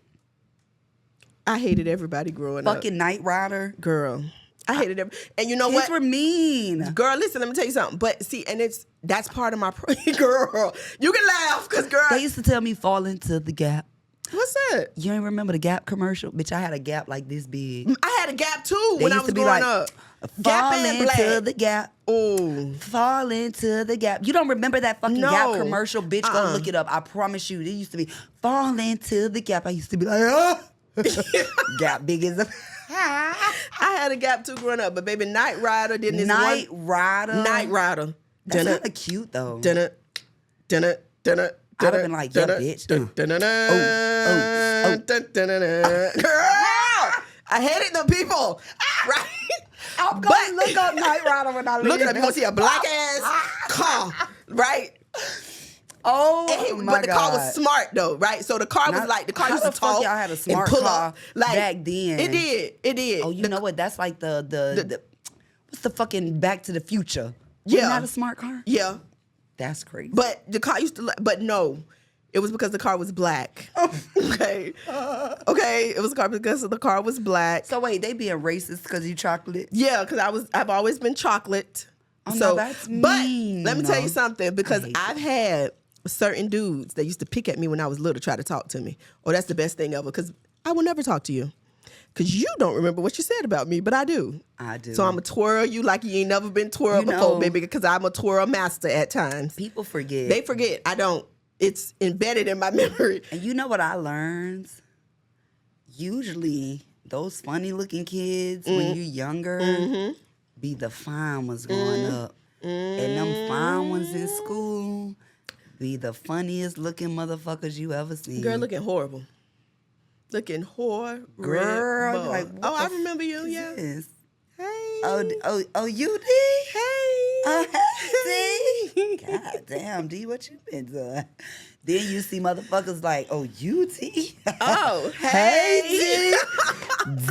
I hated everybody growing up. Fucking Night Rider. Girl. I hated them. And you know Kids what? were mean. Girl, listen, let me tell you something. But see, and that's part of my girl. You can laugh, because girl. They used to tell me fall into the Gap. What's that? You ain't remember the Gap commercial? Bitch, I had a Gap like this big. I had a Gap too when I used was to be growing like, up. Fall Gap and into Black. the Gap. Oh. Fall into the Gap. You don't remember that fucking No. Gap commercial? Bitch, go look it up. I promise you. It used to be fall into the Gap. I used to be like, ah. Gap big as a... I had a Gap too growing up, but baby, Night Rider didn't this Night Rider. Night Rider. That's kind of cute though. Dunna, dunna, dunna. I'd have been like, yeah, bitch. Girl, I hated them people. Right? I'm going to look up Night Rider when I leave. Look at them, you're going to see a black ass car, right? Oh, my but the car was smart though, right? So the car was like, the car used to talk. Y'all had a and smart pull car up. Like, back then. It did. Oh, you know what? That's like the what's the fucking Back to the Future? Yeah. Wasn't that a smart car? Yeah. That's crazy. But the car used to, but no. It was because the car was black. Okay. Okay. It was because the car was black. So wait, they being racist because you chocolate? Yeah, because I've always been chocolate. Oh, no, that's mean. But let me tell you something, because hate I've had certain dudes that used to pick at me when I was little, try to talk to me. Oh, that's the best thing ever, because I will never talk to you. Because you don't remember what you said about me, but I do. I do. So I'm going to twirl you like you ain't never been twirled before, baby, because I'm a twirl master at times. People forget. They forget. I don't. It's embedded in my memory. And you know what I learned? Usually, those funny looking kids, when you're younger, be the fine ones growing up. And them fine ones in school be the funniest looking motherfuckers you ever seen. Girl, looking horrible. Looking horrible. Girl, like, oh, I remember you, yeah. This? Hey. Oh, you D? Hey. Hey, D. God damn, D, what you been doing? Then you see motherfuckers like, oh, you D? Oh, Hey, D.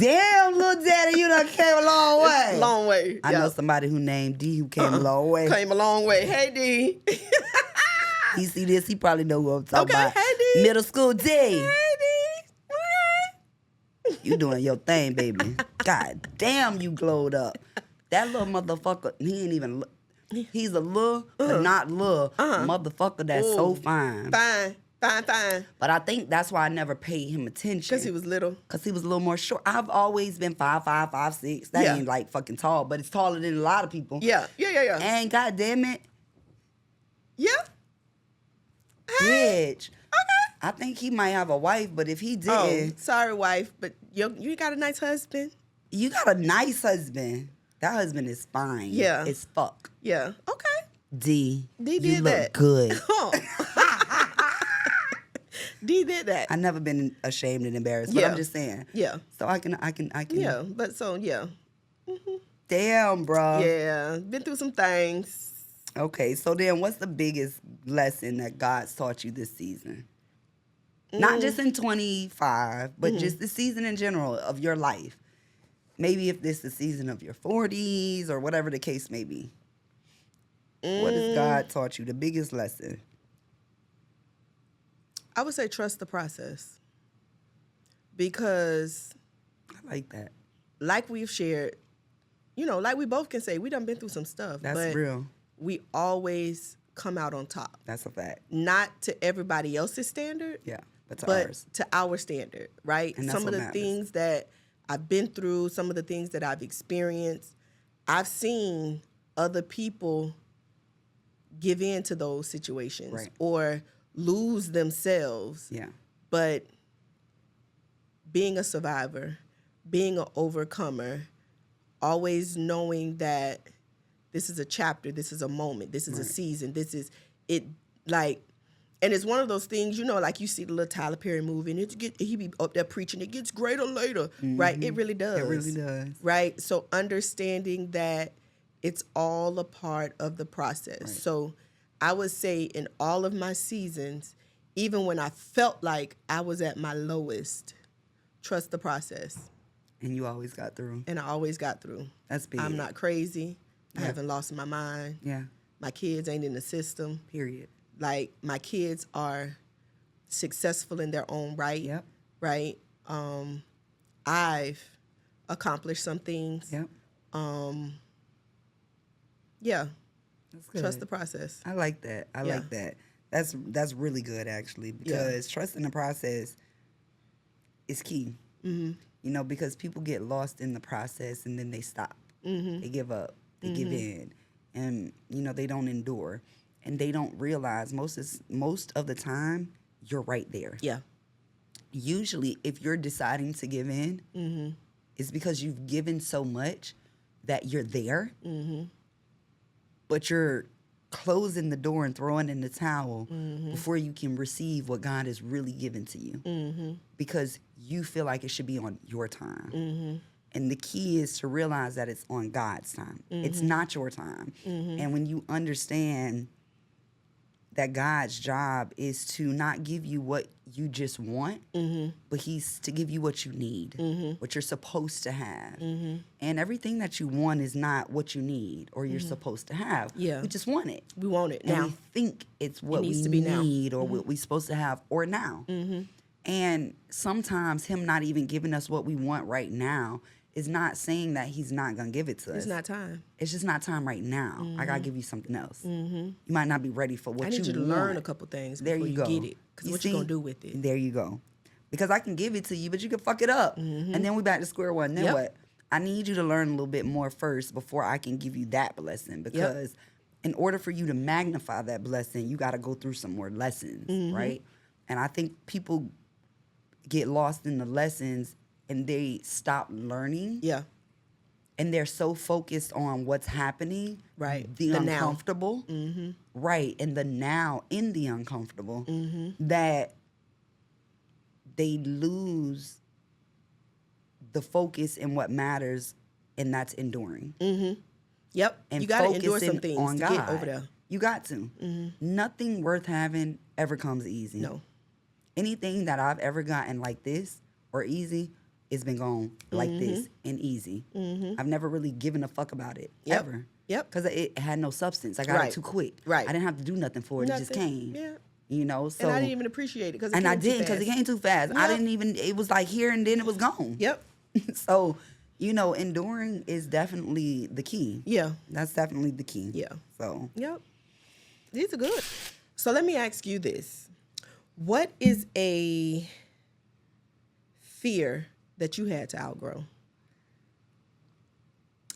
Damn, little daddy, you done came a long way. Long way. I know somebody who named D who came a long way. Came a long way. Hey, D. He see this, he probably know who I'm talking about. Hey, D. Middle school D. Hey, D. You doing your thing, baby. God damn, you glowed up. That little motherfucker, he ain't even look. He's a little, but not little motherfucker that's so fine. Fine. But I think that's why I never paid him attention. Because he was little. Because he was a little more short. I've always been 5'5", 5'6". That ain't like fucking tall, but it's taller than a lot of people. Yeah. And God damn it, Yeah. Hey. bitch. I think he might have a wife, but if he didn't, Oh, sorry, wife, but you got a nice husband. you got a nice husband. That husband is fine. Yeah. It's fuck. Yeah. Okay. D, D you did look that. good. D did that. I never been ashamed and embarrassed, but Yeah. I'm just saying. Yeah. So I can. Yeah. But so, yeah. Damn, bro. Yeah. Been through some things. Okay, so then what's the biggest lesson that God's taught you this season? Not just in 25, but just the season in general of your life. Maybe if this is the season of your 40s or whatever the case may be. What has God taught you? The biggest lesson? I would say trust the process. Because I like that. like we've shared, like we both can say, we done been through some stuff. That's but real. we always come out on top. That's a fact. Not to everybody else's standard, Yeah, but to but ours. to our standard, right? And that's Some of what the matters. things that I've been through, some of the things that I've experienced, I've seen other people give in to those situations Right. or lose themselves. Yeah. But being a survivor, being an overcomer, always knowing that this is a chapter, this is a moment, this is a season, this is it, like, and it's one of those things, like you see the little Tyler Perry movie, and he be up there preaching, it gets greater later, right? It really does. It really does. Right? So understanding that it's all a part of the process. Right. So I would say in all of my seasons, even when I felt like I was at my lowest, trust the process. And you always got through. And I always got through. That's big. I'm not crazy. I Yeah. haven't lost my mind. Yeah, My kids ain't in the system. period. Like, my kids are successful in their own right. Yep. Right? I've accomplished some things. Yep. Yeah. That's good. Trust the process. I like that. I Yeah. like that. That's really good, actually, because trusting the process is key. Mm-hmm. Because people get lost in the process and then they stop. Mm-hmm. They give up. They give in. And, they don't endure. And they don't realize most of the time, you're right there. Yeah. Usually, if you're deciding to give in, it's because you've given so much that you're there, but you're closing the door and throwing in the towel before you can receive what God has really given to you, because you feel like it should be on your time. And the key is to realize that it's on God's time. It's not your time. And when you understand that God's job is to not give you what you just want, but he's to give you what you need, what you're supposed to have. And everything that you want is not what you need or you're supposed to have. Yeah. We just want it. We want it And now. we think it's what needs we to be now. need or what we're supposed to have or now. And sometimes him not even giving us what we want right now is not saying that he's not going to give it to us. It's not time. It's just not time right now. I got to give you something else. You might not be ready for what I need you to want. learn a couple things There before you you go. get it. Because what you going to do with it? There you go. Because I can give it to you, but you can fuck it up. And then we back to square one. Then Yep. what? I need you to learn a little bit more first before I can give you that blessing. Because in order for you to magnify that blessing, you got to go through some more lessons, right? And I think people get lost in the lessons and they stop learning. Yeah. And they're so focused on what's happening, Right. The The now. uncomfortable, right, and the now in the uncomfortable, that they lose the focus in what matters, and that's enduring. Yep. And You got to endure focusing some things on to God. get over there. You got to. Nothing worth having ever comes easy. No. Anything that I've ever gotten like this or easy, it's been gone like this and easy. I've never really given a fuck about it, Yep. ever. Yep. Because it had no substance. I got Right. it too quick. Right. I didn't have to do nothing for it. It just Nothing. came. Yeah. So And I didn't even appreciate it because I didn't because it came too fast. I Yep. didn't even, it was like here and then it was gone. Yep. So, enduring is definitely the key. Yeah. That's definitely the key. Yeah. So, Yep. These are good. So let me ask you this. What is a fear that you had to outgrow?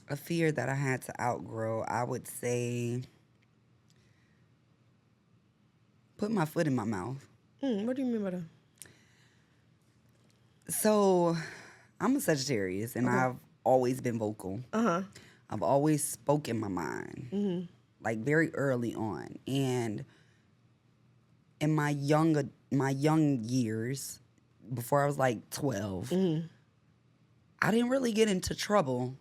a fear that I had to outgrow, I would say put my foot in my mouth. What do you mean by that? So, I'm a Sagittarius, and I've always been vocal. I've always spoken my mind, like very early on. And in my young years, before I was like 12, I didn't really get into trouble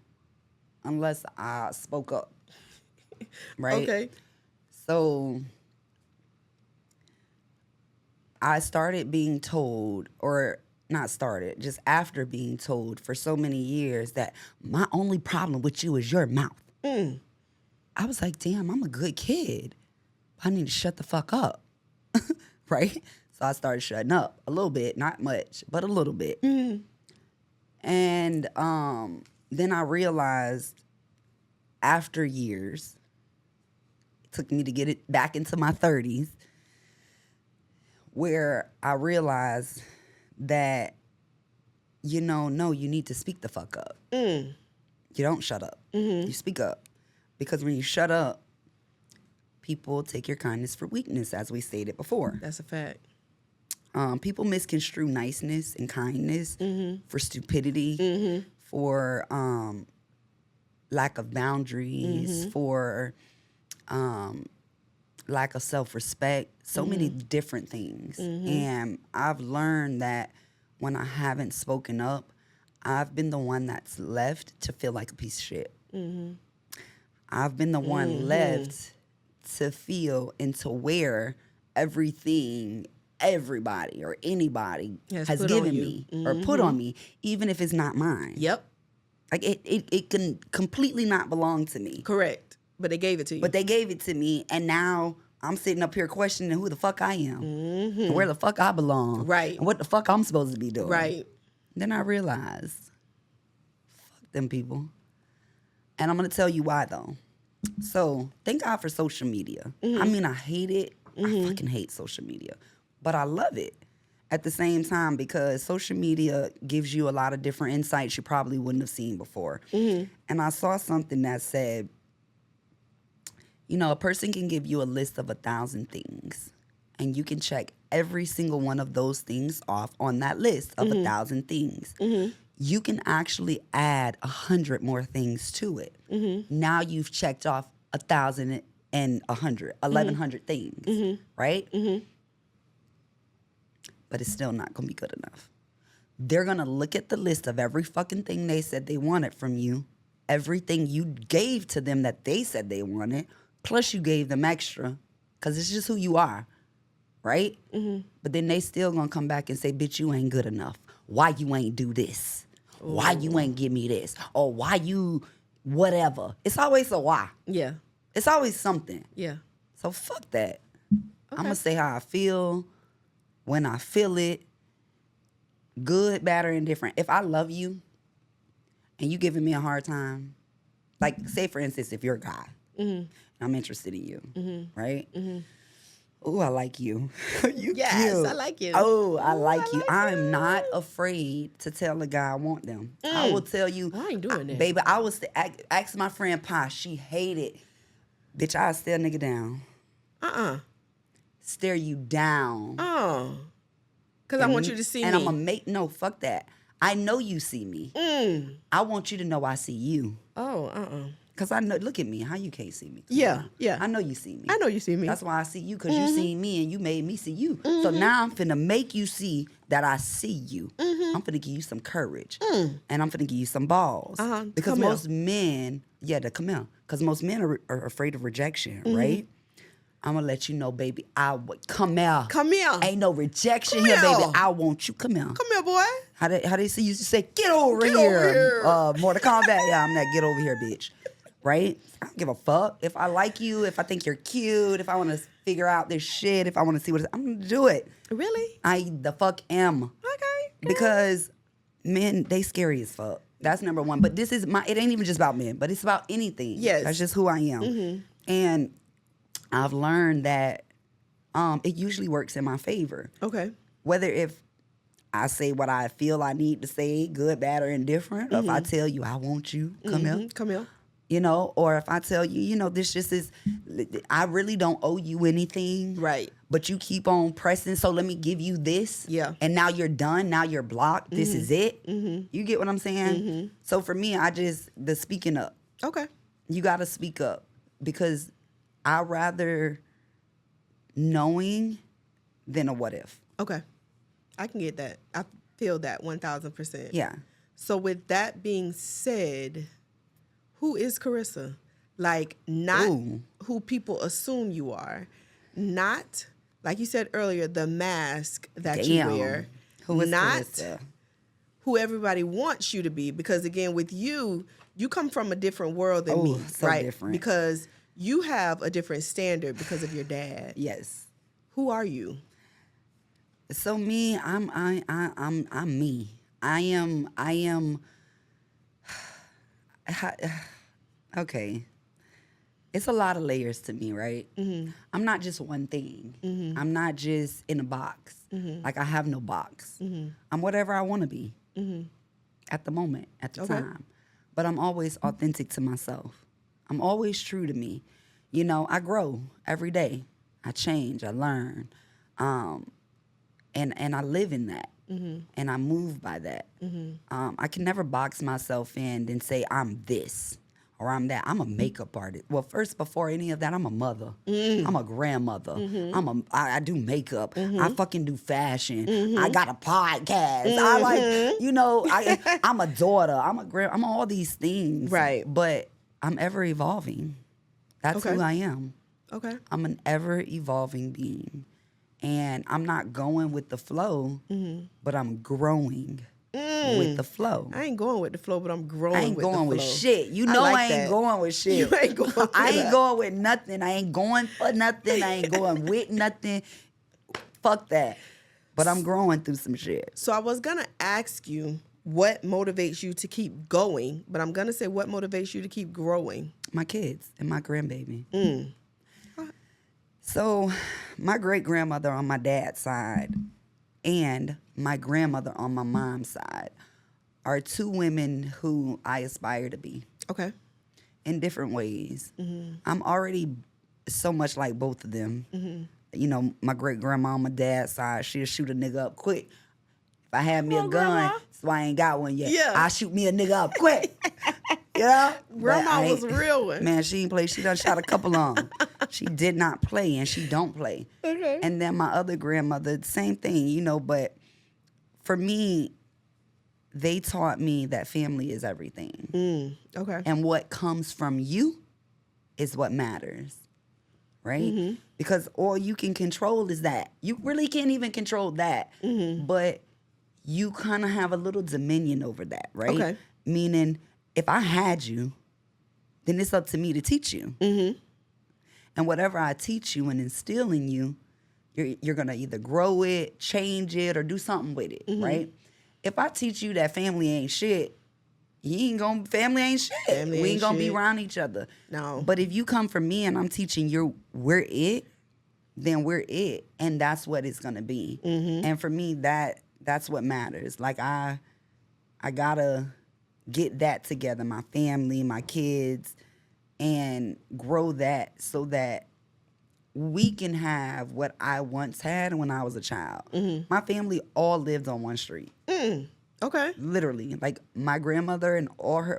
unless I spoke up, right? Okay. So I started being told, or not started, just after being told for so many years that my only problem with you is your mouth. I was like, damn, I'm a good kid. I need to shut the fuck up. Right? So I started shutting up a little bit, not much, but a little bit. And then I realized after years, it took me to get it back into my 30s, where I realized that, no, you need to speak the fuck up. You don't shut up. You speak up. Because when you shut up, people take your kindness for weakness, as we stated before. That's a fact. People misconstrue niceness and kindness for stupidity, for lack of boundaries, for lack of self-respect, so many different things. And I've learned that when I haven't spoken up, I've been the one that's left to feel like a piece of shit. I've been the one left to feel and to wear everything everybody or anybody has given me or put on me, even if it's not mine. Yep. Like it can completely not belong to me. Correct. But they gave it to you. But they gave it to me, and now I'm sitting up here questioning who the fuck I am, and where the fuck I belong, Right. and what the fuck I'm supposed to be doing. Right. Then I realized, fuck them people. And I'm going to tell you why, though. So, thank God for social media. I mean, I hate it. I fucking hate social media. But I love it at the same time because social media gives you a lot of different insights you probably wouldn't have seen before. And I saw something that said, a person can give you a list of 1,000 things, and you can check every single one of those things off on that list of 1,000 things. You can actually add 100 more things to it. Now you've checked off 1,000 and 100, 1,100 things, right? But it's still not going to be good enough. They're going to look at the list of every fucking thing they said they wanted from you, everything you gave to them that they said they wanted, plus you gave them extra, because it's just who you are, right? But then they still going to come back and say, bitch, you ain't good enough. Why you ain't do this? Why you ain't give me this? Or why you whatever. It's always a why. Yeah. It's always something. Yeah. So fuck that. I'm going to say how I feel when I feel it. Good, bad, or indifferent. If I love you and you giving me a hard time, like say for instance, if you're a guy, and I'm interested in you, right? Oh, I like you. You Yes, cute. I like you. Oh, I like you. like I'm you. not afraid to tell a guy I want them. I will tell you. I ain't doing that. Baby, I was ask my friend Pa. She hated. Bitch, I'll stare a nigga down. Stare you down. Oh. Because I want you to see and me. I'm going to make, no, fuck that. I know you see me. I want you to know I see you. Oh, Because I know, look at me, how you can't see me? Come Yeah, on. yeah. I know you see me. I know you see me. That's why I see you, because you seen me and you made me see you. So now I'm finna make you see that I see you. I'm finna give you some courage. And I'm finna give you some balls. Because Come here. most men, come here. Because most men are afraid of rejection, right? I'm gonna let you know, baby, come here. Come here. Ain't no rejection Come here, here. baby. I want you. Come here. Come here, boy. How they see you say, get over Get here. over here. Mortal Kombat. Yeah, I'm that get over here, bitch. Right? I don't give a fuck. If I like you, if I think you're cute, if I want to figure out this shit, if I want to see I'm going to do it. Really? I the fuck am. Okay. Because men, they scary as fuck. That's number one. But this is it ain't even just about men, but it's about anything. Yes. That's just who I am. And I've learned that it usually works in my favor. Okay. Whether if I say what I feel I need to say, good, bad, or indifferent, or if I tell you I want you, come here. Come here. Or if I tell you, this just is, I really don't owe you anything. Right. But you keep on pressing, so let me give you this. Yeah. And now you're done. Now you're blocked. This is it. You get what I'm saying? So for me, the speaking up. Okay. You got to speak up because I rather knowing than a what if. Okay. I can get that. I feel that 1,000%. Yeah. So with that being said, who is Carissa? Like, not Ooh. who people assume you are, not, like you said earlier, the mask that you Damn. wear, Who is not Carissa? who everybody wants you to be. Because again, with you, you come from a different world than Oh, me, so right? different. Because you have a different standard because of your dad. Yes. Who are you? So me, I'm me. I am okay. It's a lot of layers to me, right? Mm-hmm. I'm not just one thing. Mm-hmm. I'm not just in a box. Mm-hmm. Like, I have no box. Mm-hmm. I'm whatever I want to be at the moment, at the time. But I'm always authentic to myself. I'm always true to me. You know, I grow every day. I change. I learn. And I live in that. And I move by that. I can never box myself in and say I'm this or I'm that. I'm a makeup artist. Well, first, before any of that, I'm a mother. I'm a grandmother. I do makeup. I fucking do fashion. I got a podcast. I like, you know, I'm a daughter. I'm all these things. Right. But I'm ever evolving. That's who I am. Okay. I'm an ever evolving being. And I'm not going with the flow, but I'm growing with the flow. I ain't going with the flow, but I'm growing I ain't with the going flow. with shit. You know I ain't that. going with shit. You ain't going with I ain't that. going with nothing. I ain't going for nothing. I ain't going with nothing. Fuck that. But I'm growing through some shit. So I was going to ask you what motivates you to keep going, but I'm going to say what motivates you to keep growing. My kids and my grandbaby. So my great-grandmother on my dad's side and my grandmother on my mom's side are two women who I aspire to be. Okay. In different ways. I'm already so much like both of them. You know, my great-grandma on my dad's side, she'll shoot a nigga up quick. If I had me a gun, Grandma. so I ain't got one yet, Yeah. I'll shoot me a nigga up quick. You know? Grandma But I was a ain't- real one. Man, she ain't play. She done shot a couple on. She did not play, and she don't play. Okay. And then my other grandmother, same thing, you know, but for me, they taught me that family is everything. Okay. And what comes from you is what matters, right? Because all you can control is that. You really can't even control that. But you kind of have a little dominion over that, right? Okay. Meaning, if I had you, then it's up to me to teach you. And whatever I teach you and instill in you, you're going to either grow it, change it, or do something with it, right? If I teach you that family ain't shit, family ain't shit. Family We ain't ain't gonna be shit. around each other. No. But if you come from me and I'm teaching you we're it, then we're it. And that's what it's gonna be. And for me, that's what matters. Like I gotta get that together, my family, my kids, and grow that so that we can have what I once had when I was a child. My family all lived on one street. Okay. Literally, like my grandmother and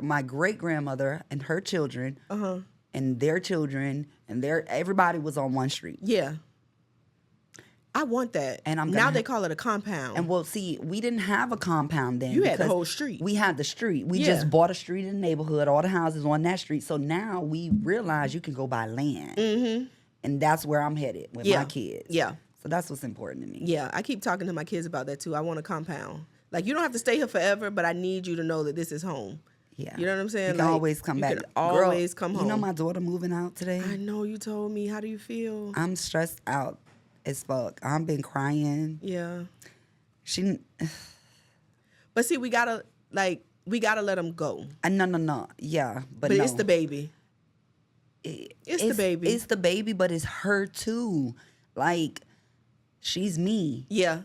my great grandmother and her children, and their children, and everybody was on one street. Yeah. I want that. And now they call it a compound. And well, see, we didn't have a compound then. You had the because whole street. We had the street. We Yeah. just bought a street in the neighborhood, all the houses on that street. So now we realize you can go buy land. And that's where I'm headed with my kids. Yeah. So that's what's important to me. Yeah, I keep talking to my kids about that too. I want a compound. Like, you don't have to stay here forever, but I need you to know that this is home. Yeah. You know what I'm saying? You can Like, always come you back. can always come home. You know my daughter moving out today? I know you told me. How do you feel? I'm stressed out as fuck. I've been crying. Yeah. She, But see, we gotta let them go. no. Yeah, but But no. it's the baby. It's the baby. It's the baby, but it's her too. Like, she's me. Yeah.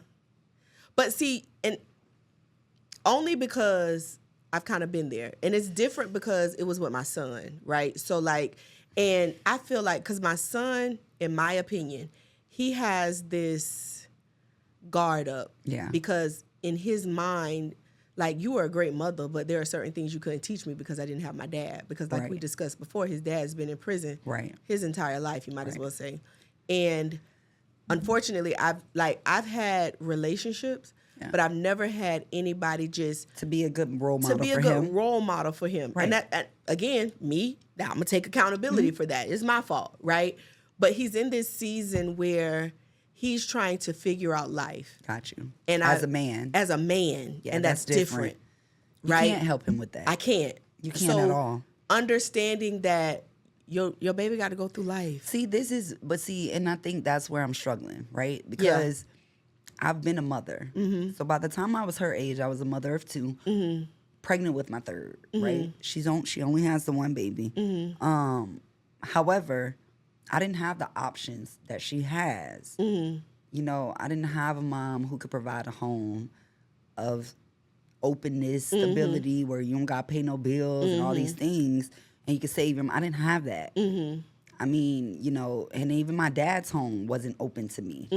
But see, and only because I've kind of been there. And it's different because it was with my son, right? So like, and I feel like, because my son, in my opinion, he has this guard up. Yeah. Because in his mind, like, you were a great mother, but there are certain things you couldn't teach me because I didn't have my dad. Because like we Right. discussed before, his dad's been in prison Right. his entire life, you might as well say. And unfortunately, I've had relationships, but I've never had anybody just To be a good role model to be a for good him. role model for him. Right. And that again, me, now I'm gonna take accountability for that. It's my fault, right? But he's in this season where he's trying to figure out life. Got you. And As a man. As a man. Yeah, and that's different. You Right? can't help him with that. I can't. You can't at all. Understanding that your baby got to go through life. And I think that's where I'm struggling, right? Because I've been a mother. So by the time I was her age, I was a mother of 2, pregnant with my 3rd, right? She only has the 1 baby. However, I didn't have the options that she has. You know, I didn't have a mom who could provide a home of openness, stability, where you don't got to pay no bills and all these things, and you can save them. I didn't have that. I mean, you know, and even my dad's home wasn't open to me,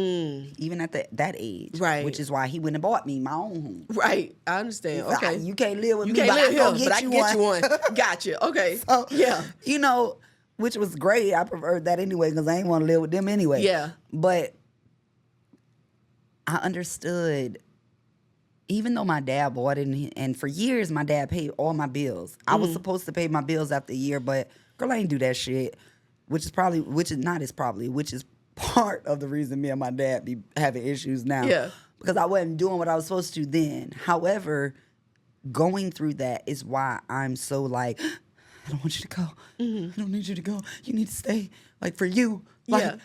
even at that age. Right. Which is why he went and bought me my own home. Right. I understand. Okay. You can't live with You me, can't but live I go here, but I can get you one. Gotcha. Okay. So, yeah. You know, which was great. I preferred that anyway because I ain't want to live with them anyway. Yeah. But I understood, even though my dad bought it, and for years my dad paid all my bills. I was supposed to pay my bills after a year, but girl, I ain't do that shit. Which is part of the reason me and my dad be having issues now. Yeah. Because I wasn't doing what I was supposed to then. However, going through that is why I'm so like, I don't want you to go. I don't need you to go. You need to stay. Like, for you. Like, Yeah.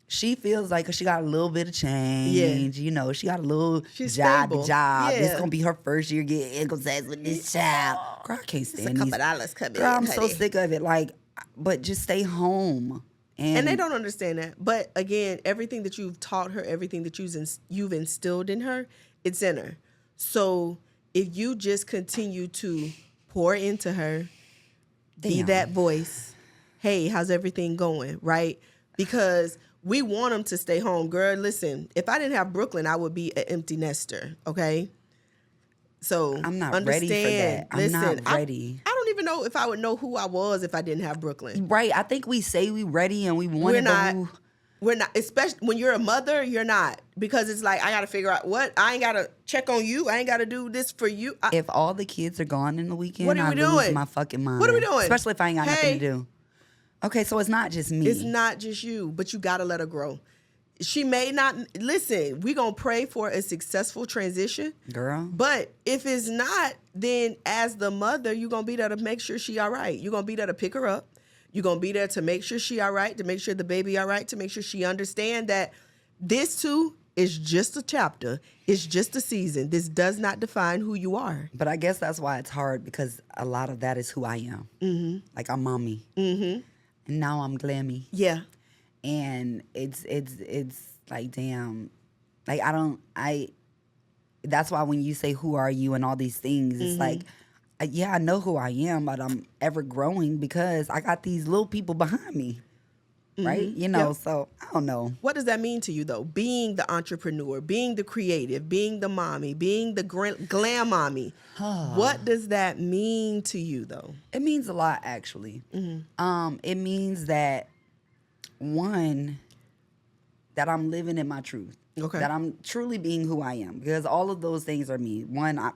she feels like she got a little bit of change. You know, she got a little She's job stable. to job. This Yeah. going to be her first year getting income tax with this child. Girl, I can't stand these. $2 come in. Girl, I'm so honey. sick of it. Like, but just stay home. And they don't understand that. But again, everything that you've taught her, everything that you've instilled in her, it's in her. So if you just continue to pour into her, be Damn. that voice. Hey, how's everything going? Right? Because we want them to stay home. Girl, listen, if I didn't have Brooklyn, I would be an empty nester. Okay? So I'm not understand. ready for that. I'm Listen, not ready. I don't even know if I would know who I was if I didn't have Brooklyn. Right. I think we say we ready and we want We're it, not. but We're not, especially when you're a mother, you're not. Because it's like, I got to figure out I ain't got to check on you. I ain't got to do this for you. if all the kids are gone in the weekend, What are I we lose doing? my fucking mind. What are we doing? Especially if I ain't got nothing to do. Okay, so it's not just me. It's not just you, but you got to let her grow. She may not, listen, we going to pray for a successful transition. Girl. But if it's not, then as the mother, you're going to be there to make sure she all right. You're going to be there to pick her up. You're going to be there to make sure she all right, to make sure the baby all right, to make sure she understand that this too is just a chapter. It's just a season. This does not define who you are. But I guess that's why it's hard, because a lot of that is who I am. Mm-hmm. Like, I'm mommy. Mm-hmm. And now I'm glammy. Yeah. And it's like, damn, like, that's why when you say who are you and all these things, it's like, yeah, I know who I am, but I'm ever growing because I got these little people behind me, right? You know, Yep. so I don't know. What does that mean to you, though? Being the entrepreneur, being the creative, being the mommy, being the glam mommy. What does that mean to you, though? It means a lot, actually. It means that, one, that I'm living in my truth. Okay. That I'm truly being who I am, because all of those things are me. One, I'm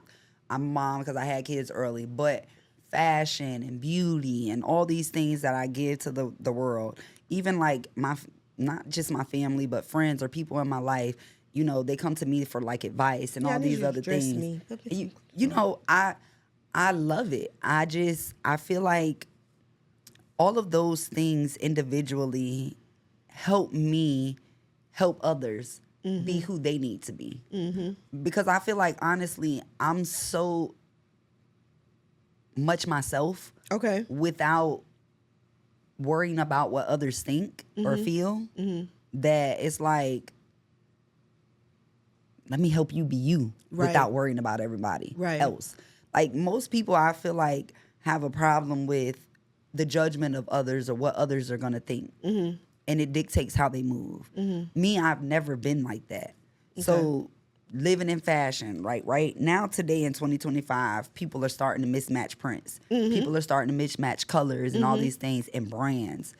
a mom because I had kids early, but fashion and beauty and all these things that I give to the world, even like not just my family, but friends or people in my life, you know, they come to me for like advice and Yeah, I all need these you to other dress things. me. You know, I love it. I feel like all of those things individually help me help others be who they need to be. Because I feel like, honestly, I'm so much myself Okay. without worrying about what others think or feel, that it's like, let me help you be you Right. without worrying about everybody Right. else. Like, most people, I feel like, have a problem with the judgment of others or what others are going to think. And it dictates how they move. Me, I've never been like that. So living in fashion, right now, today in 2025, people are starting to mismatch prints. People are starting to mismatch colors and all these things and brands.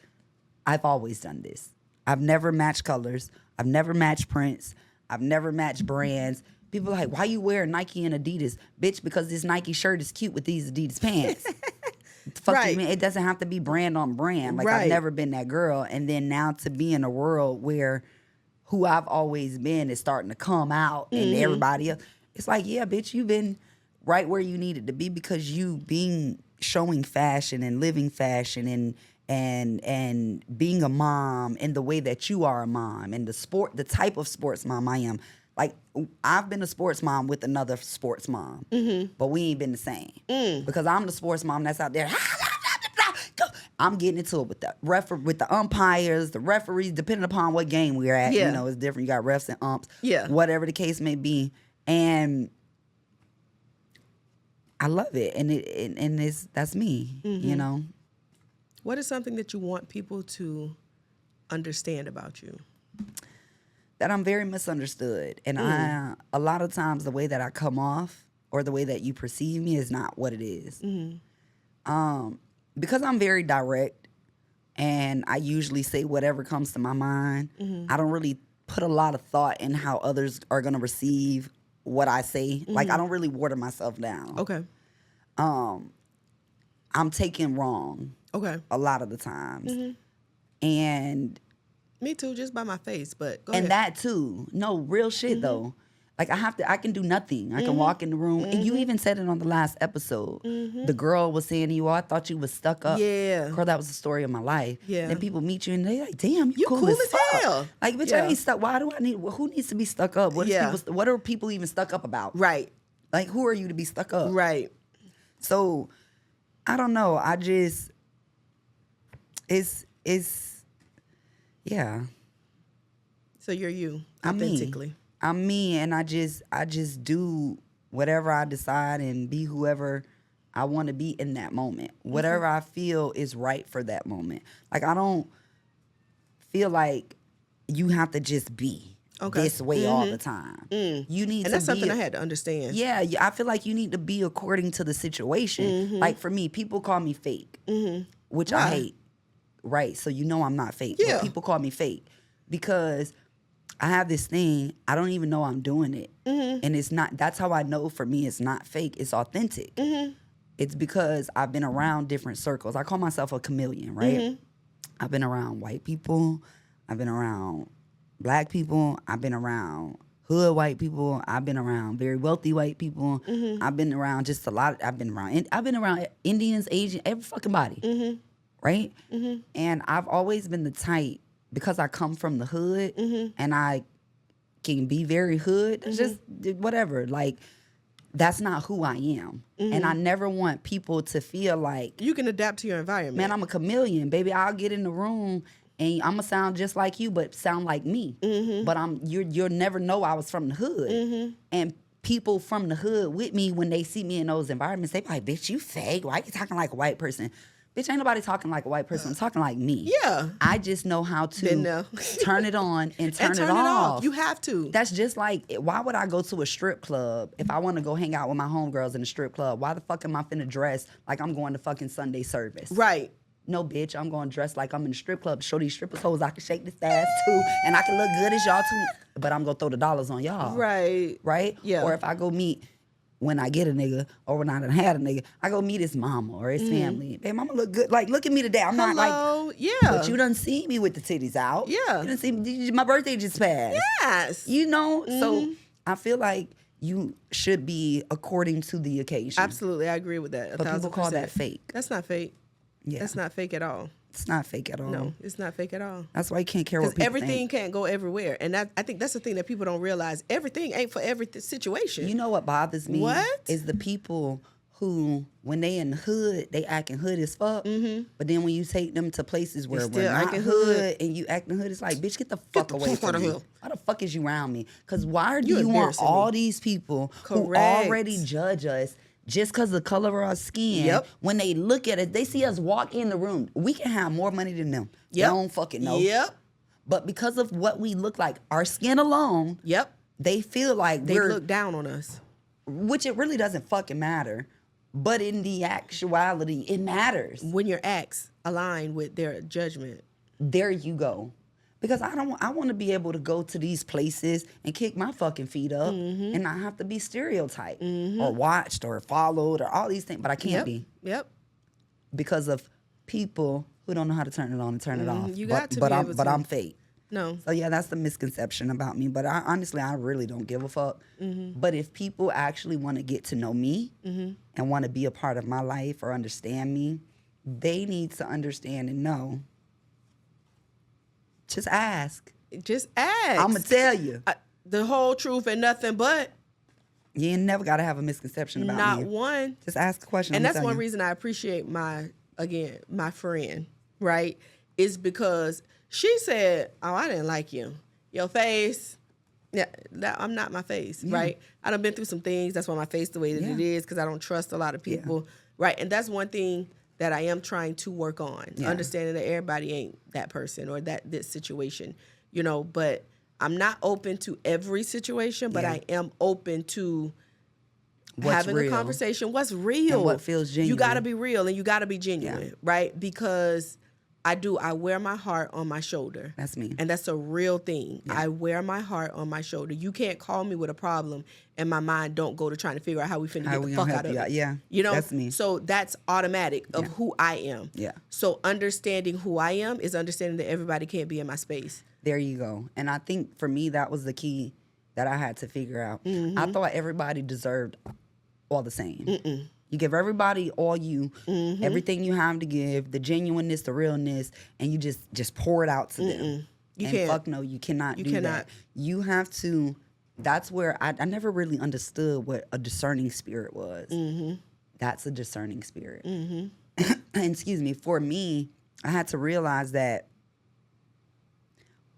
I've always done this. I've never matched colors. I've never matched prints. I've never matched brands, People like, why you wear Nike and Adidas? Bitch, because this Nike shirt is cute with these Adidas pants. Fuck Right. you, man. It doesn't have to be brand on brand. Like, Right. I've never been that girl. And then now to be in a world where who I've always been is starting to come out and everybody else. It's like, yeah, bitch, you've been right where you needed to be because you showing fashion and living fashion and being a mom in the way that you are a mom and the type of sports mom I am. Like, I've been a sports mom with another sports mom, but we ain't been the same. Because I'm the sports mom that's out there. I'm getting into it with the umpires, the referees, depending upon what game we're at. Yeah. You know, it's different. You got refs and umps, Yeah. whatever the case may be. And I love it. And that's me, you know? What is something that you want people to understand about you? That I'm very misunderstood. And a lot of times the way that I come off or the way that you perceive me is not what it is. Because I'm very direct and I usually say whatever comes to my mind, I don't really put a lot of thought in how others are going to receive what I say. Like, I don't really water myself down. Okay. I'm taken wrong Okay. a lot of the times. And Me too, just by my face, but go and ahead. that too. No, real shit though. Like, I can do nothing. I can walk in the room. And you even said it on the last episode. The girl was saying to you, oh, I thought you was stuck up. Yeah. Girl, that was the story of my life. Yeah. Then people meet you and they like, damn, you You cool as fuck. hell. Like, bitch, Yeah. I ain't stuck. Why do I need, who needs to be stuck up? What are people even stuck up about? Right. Like, who are you to be stuck up? Right. So, I don't know. I just, yeah. So you're you, I'm me. authentically. I'm me, and I just do whatever I decide and be whoever I want to be in that moment. Whatever I feel is right for that moment. Like, I don't feel like you have to just be this way all the time. You need to And that's something be I had to understand. Yeah, I feel like you need to be according to the situation. Like, for me, people call me fake, which I Why? hate. Right, so you know I'm not fake. Yeah. But people call me fake because I have this thing, I don't even know I'm doing it. And it's not, that's how I know for me it's not fake, it's authentic. It's because I've been around different circles. I call myself a chameleon, right? I've been around white people, I've been around black people, I've been around hood white people, I've been around very wealthy white people, I've been around just a lot, I've been around Indians, Asian, every fucking body, right? And I've always been the type, because I come from the hood and I can be very hood, just whatever. Like, that's not who I am. And I never want people to feel like, You can adapt to your environment. man, I'm a chameleon, baby. I'll get in the room and I'm gonna sound just like you, but sound like me. But you'll never know I was from the hood. And people from the hood with me, when they see me in those environments, they be like, bitch, you fake. Why you talking like a white person? Bitch, ain't nobody talking like a white person. I'm talking like me. Yeah. I just know how Been there. to turn it on and turn, and turn it off. You have to. That's just like, why would I go to a strip club if I want to go hang out with my homegirls in a strip club? Why the fuck am I finna dress like I'm going to fucking Sunday service? Right. No, bitch, I'm going to dress like I'm in a strip club to show these strippers hoes I can shake this ass too, and I can look good as y'all too, but I'm going to throw the dollars on y'all. Right. Right? Yeah. Or if I go meet, when I get a nigga, or when I done had a nigga, I go meet his mama or his family. Hey, mama look good. Like, look at me today. I'm not like, Hello. Yeah. but you done see me with the titties out. Yeah. You done see me, my birthday just passed. Yes. You know? So I feel like you should be according to the occasion. Absolutely. I agree with that. But people call that fake. That's not fake. Yeah. That's not fake at all. It's not fake at all. No, it's not fake at all. That's why you can't care what Because people everything think. can't go everywhere. And I think that's the thing that people don't realize. Everything ain't for every situation. You know what bothers me? What? Is the people who, when they in the hood, they acting hood as fuck. But then when you take them to places where still we're not acting hood, hood. and you acting hood, it's like, bitch, get the fuck the away fuck from outta me. here. Why the fuck is you around me? Because why do You you want embarrassing all me. these people who Correct. already judge us just because of the color of our skin? Yep. When they look at it, they see us walk in the room. We can have more money than them. They Yep. don't fucking know. Yep. But because of what we look like, our skin alone, Yep. they feel like They we're look down on us. which it really doesn't fucking matter. But in the actuality, it matters. When your acts align with their judgment. There you go. Because I want to be able to go to these places and kick my fucking feet up and not have to be stereotyped or watched or followed or all these things. But I can't be. Yep. Because of people who don't know how to turn it on and turn it off. You got to but be I'm able but to. I'm fake. No. So yeah, that's the misconception about me. But honestly, I really don't give a fuck. But if people actually want to get to know me and want to be a part of my life or understand me, they need to understand and know. Just ask. Just ask. I'm gonna tell you. The whole truth and nothing but. You ain't never gotta have a misconception about Not me. one. Just ask a question. And I'ma that's tell one you. reason I appreciate my friend, right? Is because she said, "Oh, I didn't like you. Your face." Yeah, I'm not my face, right? I done been through some things. That's why my face the way that it is, because I don't trust a lot of people, right? And that's one thing that I am trying to work on, understanding that everybody ain't that person or this situation, but I'm not open to every situation, but I am open to having real. a conversation. What's real? And what feels genuine. You got to be real and you got to be genuine, right? Because I wear my heart on my shoulder. That's me. And that's a real thing. Yeah. I wear my heart on my shoulder. You can't call me with a problem and my mind don't go to trying to figure out how we finna get the fuck out of it. Yeah. That's me. So that's automatic of who I am. Yeah. So understanding who I am is understanding that everybody can't be in my space. There you go. And I think for me, that was the key that I had to figure out. I thought everybody deserved all the same. You give everybody all you, everything you have to give, the genuineness, the realness, and you just pour it out to them. You and can't. Fuck no, you cannot do that. You have to, that's where I never really understood what a discerning spirit was. That's a discerning spirit. And excuse me, for me, I had to realize that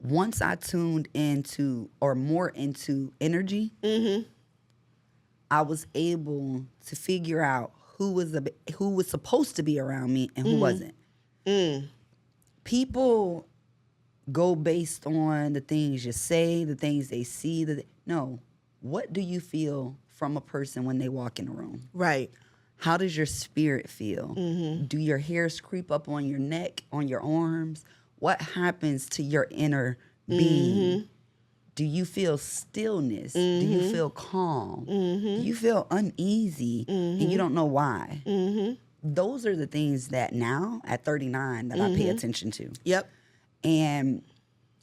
once I tuned into or more into energy, I was able to figure out who was supposed to be around me and who wasn't. People go based on the things you say, the things they see. No, what do you feel from a person when they walk in a room? Right. How does your spirit feel? Do your hairs creep up on your neck, on your arms? What happens to your inner being? Do you feel stillness? Do you feel calm? Do you feel uneasy and you don't know why? Those are the things that now at 39 that I pay attention to. Yep. And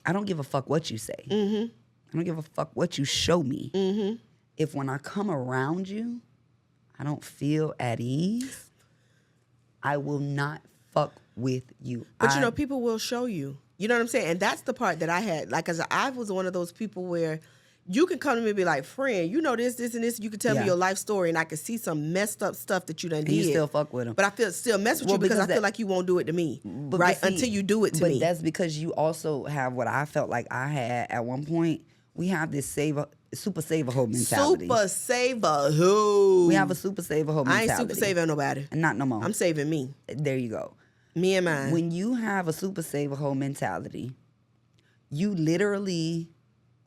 I don't give a fuck what you say. I don't give a fuck what you show me. If when I come around you, I don't feel at ease, I will not fuck with you. But people will show you. You know what I'm saying? And that's the part that I had. Like, as I was one of those people where you can come to me and be like, friend, you know this, and this. You can tell me your life story, and I can see some messed up stuff that you done did. You still fuck with them. But I still mess with you because I feel like you won't do it to me, right? See, until you do it to me. But that's because you also have what I felt like I had at one point. We have this super saver hoe mentality. Super saver hoe. We have a super saver hoe mentality. I ain't super saving nobody. Not no more. I'm saving me. There you go. Me and mine. When you have a super saver hoe mentality, you literally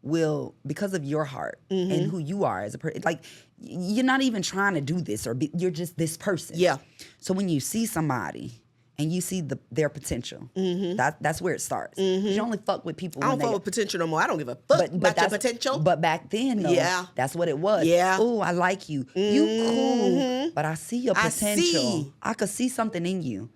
will, because of your heart and who you are as a person, like you're not even trying to do this you're just this person. Yeah. So when you see somebody and you see their potential, that's where it starts. You only fuck with people. I don't fuck with potential no more. I don't give a fuck about your potential. But back then, though, that's what it was. Yeah. Oh, I like you. You cool, but I see your potential. I could see something in you.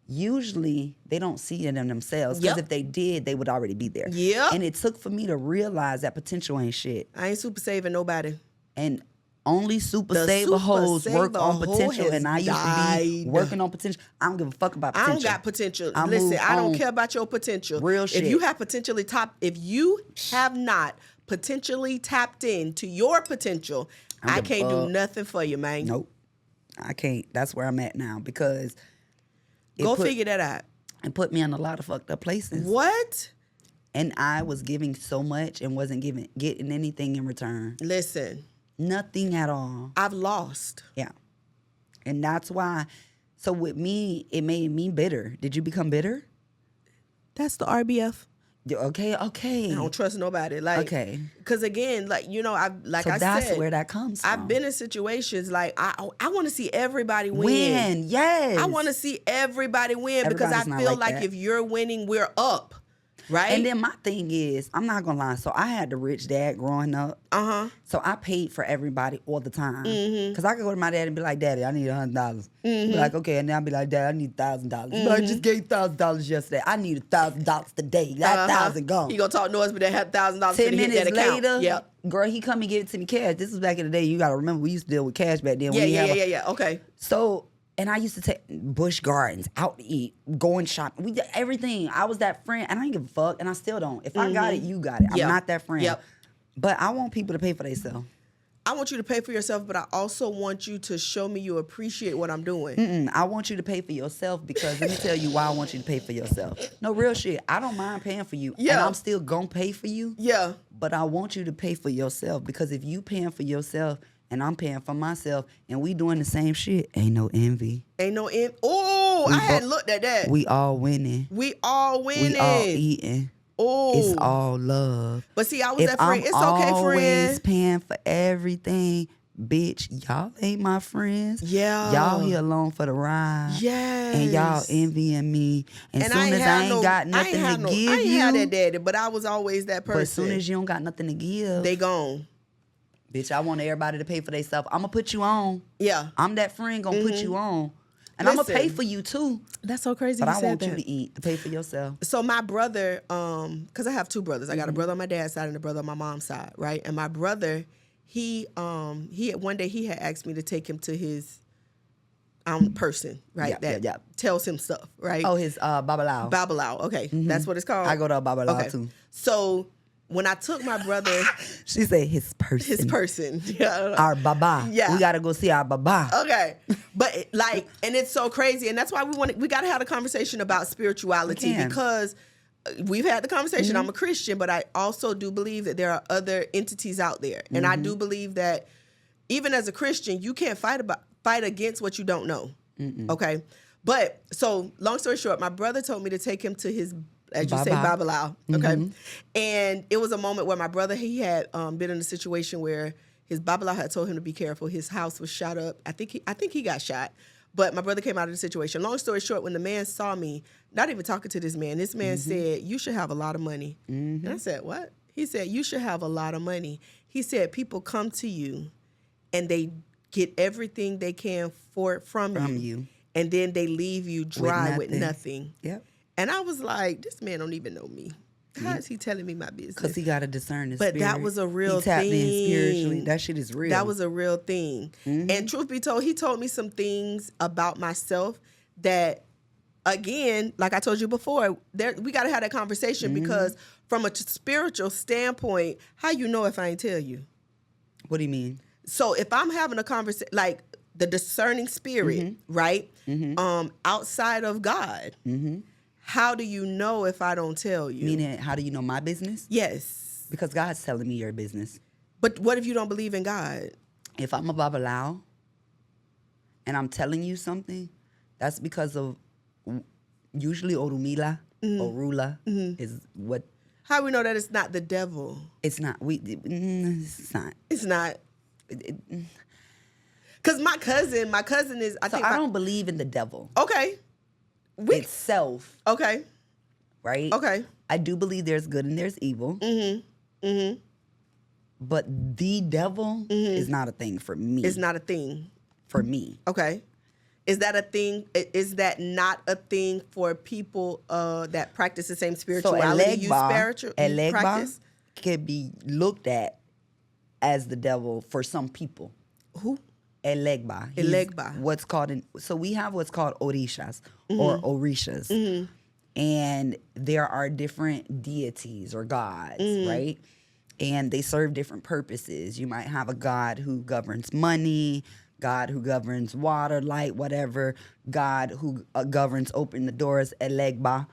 Usually, they don't see it in themselves because if they did, they would already be there. Yeah. And it took for me to realize that potential ain't shit. I ain't super saving nobody. And only super saver hoes work on potential, and I used to be working on potential. I don't give a fuck about potential. I don't got potential. Listen, I don't care about your potential. Real shit. If you have not potentially tapped into your potential, I can't do nothing for you, man. Nope. I can't. That's where I'm at now because figure that out. It put me in a lot of fucked up places. What? And I was giving so much and wasn't getting anything in return. Listen. Nothing at all. I've lost. Yeah. And that's why. So with me, it made me bitter. Did you become bitter? That's the RBF. Okay. I don't trust nobody. Okay. Because again, I said, that's where that comes from. I've been in situations like I want to see everybody win. Yes. I want to see everybody win because I feel like if you're winning, we're up. Right? And then my thing is, I'm not gonna lie. So I had the rich dad growing up. So I paid for everybody all the time. Cause I could go to my dad and be like, "Daddy, I need $100." He'd be like, "Okay," and then I'd be like, "Dad, I need $1,000." He'd be like, "I just gave $1,000 yesterday. I need $1,000 today. That $1,000 gone." He gonna talk noise, but they have $1,000 10 to hit minutes that account. later, Yep. girl, he come and give it to me cash. This was back in the day. You gotta remember, we used to deal with cash back then. Yeah. Okay. So, and I used to take Busch Gardens out to eat, going shopping. We did everything. I was that friend, and I didn't give a fuck, and I still don't. If I got it, you got it. I'm Yep. not that friend. Yep. But I want people to pay for themselves. I want you to pay for yourself, but I also want you to show me you appreciate what I'm doing. I want you to pay for yourself because let me tell you why I want you to pay for yourself. No, real shit. I don't mind paying for you. Yeah. And I'm still gonna pay for you. Yeah. But I want you to pay for yourself because if you paying for yourself and I'm paying for myself and we doing the same shit, ain't no envy. Ain't no end. Oh, I hadn't looked at that. We all winning. We all winning. We all eating. Oh, It's all love. But see, I was If that friend. I'm It's okay, always friend. paying for everything, bitch, y'all ain't my friends. Yeah. Y'all here along for the ride. Yes. And y'all envying me. And soon as I ain't got nothing to give I ain't you, had that daddy, but I was always that person. but as soon as you don't got nothing to give, they gone. bitch, I want everybody to pay for themselves. I'm gonna put you on. Yeah. I'm that friend gonna put you on. And I'm gonna pay Listen. for you too. That's so crazy. But you I said want that. you to eat, to pay for yourself. So my brother, because I have two brothers. I got a brother on my dad's side and a brother on my mom's side, right? And my brother, he one day he had asked me to take him to his person, right? That tells him stuff, right? Oh, his Babalao. Babalao. Okay, that's what it's called. I go to a Babalao too. So when I took my brother, She said his person. his person, yeah, Our Baba. Yeah. We gotta go see our Baba. okay, but and it's so crazy, and that's why we got to have a conversation about spirituality We can. because we've had the conversation. I'm a Christian, but I also do believe that there are other entities out there, and I do believe that even as a Christian, you can't fight against what you don't know. Okay, but so long story short, my brother told me to take him to his, as you say, Baba. Babalao. Okay, and it was a moment where my brother he had been in a situation where his Babalao had told him to be careful. His house was shot up. I think he got shot. But my brother came out of the situation. Long story short, when the man saw me, not even talking to this man said, "You should have a lot of money." And I said, "What?" He said, "You should have a lot of money." He said, "People come to you and they get everything they can from you. And then they leave you dry with nothing. Yep. And I was like, this man don't even know me. How is he telling me my business? Because he got to discern his But spirit. that was a real he tapped thing. in spiritually. That shit is real. That was a real thing. And truth be told, he told me some things about myself that, again, like I told you before, we got to have that conversation because from a spiritual standpoint, how you know if I ain't tell you? What do you mean? So if I'm having a conversation, like the discerning spirit, right? Outside of God, how do you know if I don't tell you? Meaning, how do you know my business? Yes. Because God's telling me your business. But what if you don't believe in God? If I'm a Babalao and I'm telling you something, that's because of usually Orumila, Orula is what. How do we know that it's not the devil? It's not. It's not. It's not. Because my cousin is, I think. I don't believe in the devil Okay. itself, Okay. right? Okay. I do believe there's good and there's evil. But the devil is not a thing for me. It's not a thing. For me. Okay. Is that a thing? Is that not a thing for people that practice the same spirituality? Elegba Practice? can be looked at as the devil for some people. Who? Elegba. He's Elegba. What's called so we have what's called orishas or orishas. And there are different deities or gods, right? And they serve different purposes. You might have a god who governs money, God who governs water, light, whatever, God who governs open the doors, Elegba,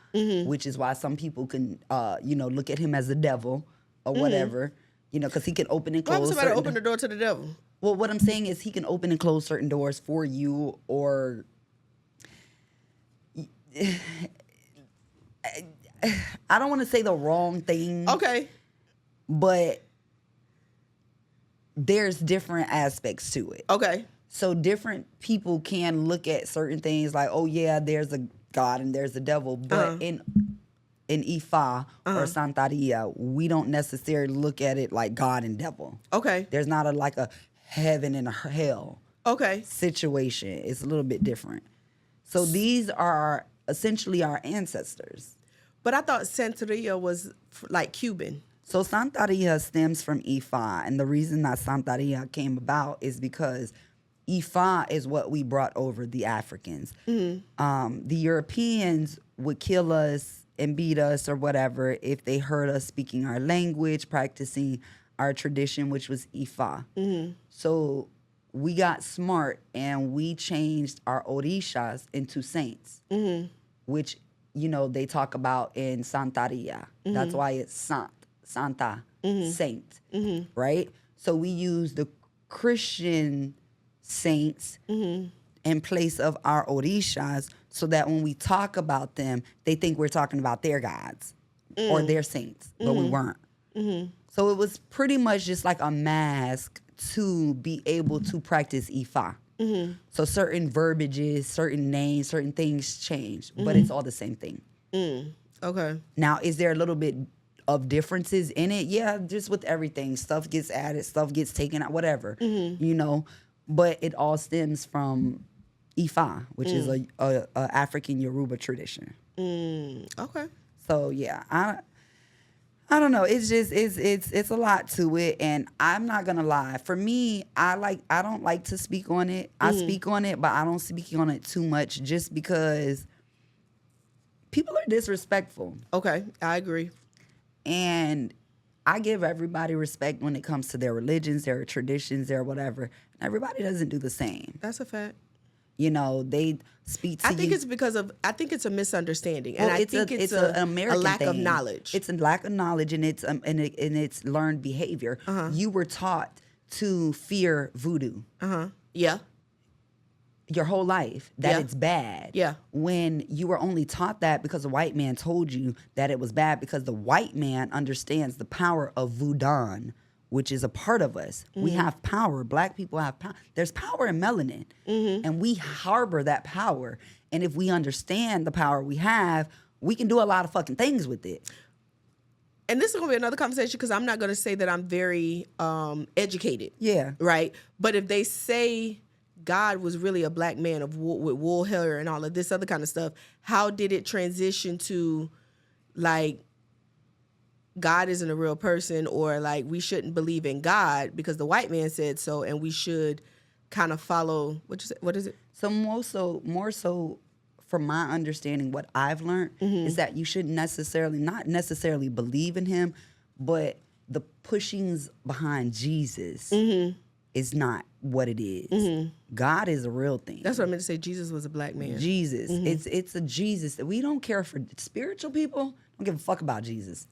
which is why some people can, look at him as the devil or whatever, because he can open and Why close. would somebody open the door to the devil? Well, what I'm saying is he can open and close certain doors for you, or I don't want to say the wrong thing. Okay. But there's different aspects to it. Okay. So different people can look at certain things like, oh yeah, there's a God and there's a devil. But in Ifa or Santeria, we don't necessarily look at it like God and devil. Okay. There's not like a heaven and a hell Okay. situation. It's a little bit different. So these are essentially our ancestors. But I thought Santeria was like Cuban. So Santeria stems from Ifa, and the reason that Santeria came about is because Ifa is what we brought over, the Africans. The Europeans would kill us and beat us or whatever if they heard us speaking our language, practicing our tradition, which was Ifa. So we got smart and we changed our orishas into saints, which, you know, they talk about in Santeria. That's why it's Santa, saint, right? So we use the Christian saints in place of our orishas, so that when we talk about them, they think we're talking about their gods or their saints, but we weren't. So it was pretty much just like a mask to be able to practice Ifa. So certain verbiages, certain names, certain things change, but it's all the same thing. Okay. Now, is there a little bit of differences in it? Yeah, just with everything. Stuff gets added, stuff gets taken out, whatever, you know. But it all stems from Ifa, which is a African Yoruba tradition. Okay. So yeah, I don't know. It's just it's a lot to it, and I'm not gonna lie. For me, I don't like to speak on it. I speak on it, but I don't speak on it too much, just because people are disrespectful. Okay, I agree. And I give everybody respect when it comes to their religions, their traditions, their whatever. Everybody doesn't do the same. That's a fact. You know, they speak to you. I think it's a misunderstanding, Well, and I think it's an American lack of thing. knowledge. It's a lack of knowledge, and it's learned behavior. You were taught to fear voodoo Yeah. your whole life, that Yeah. it's bad. Yeah. When you were only taught that because a white man told you that it was bad, because the white man understands the power of voodoo, which is a part of us. We have power. Black people have power. There's power in melanin, and we harbor that power. And if we understand the power we have, we can do a lot of fucking things with it. And this is gonna be another conversation, because I'm not gonna say that I'm very educated. Yeah. Right. But if they say God was really a black man with wool hair and all of this other kind of stuff, how did it transition to like God isn't a real person, or like we shouldn't believe in God because the white man said so, and we should kind of follow what is it? So more so from my understanding, what I've learned is that you shouldn't not necessarily believe in him, but the pushings behind Jesus is not what it is. God is a real thing. That's what I meant to say. Jesus was a black man. Jesus. It's a Jesus that we don't care for. Spiritual people don't give a fuck about Jesus.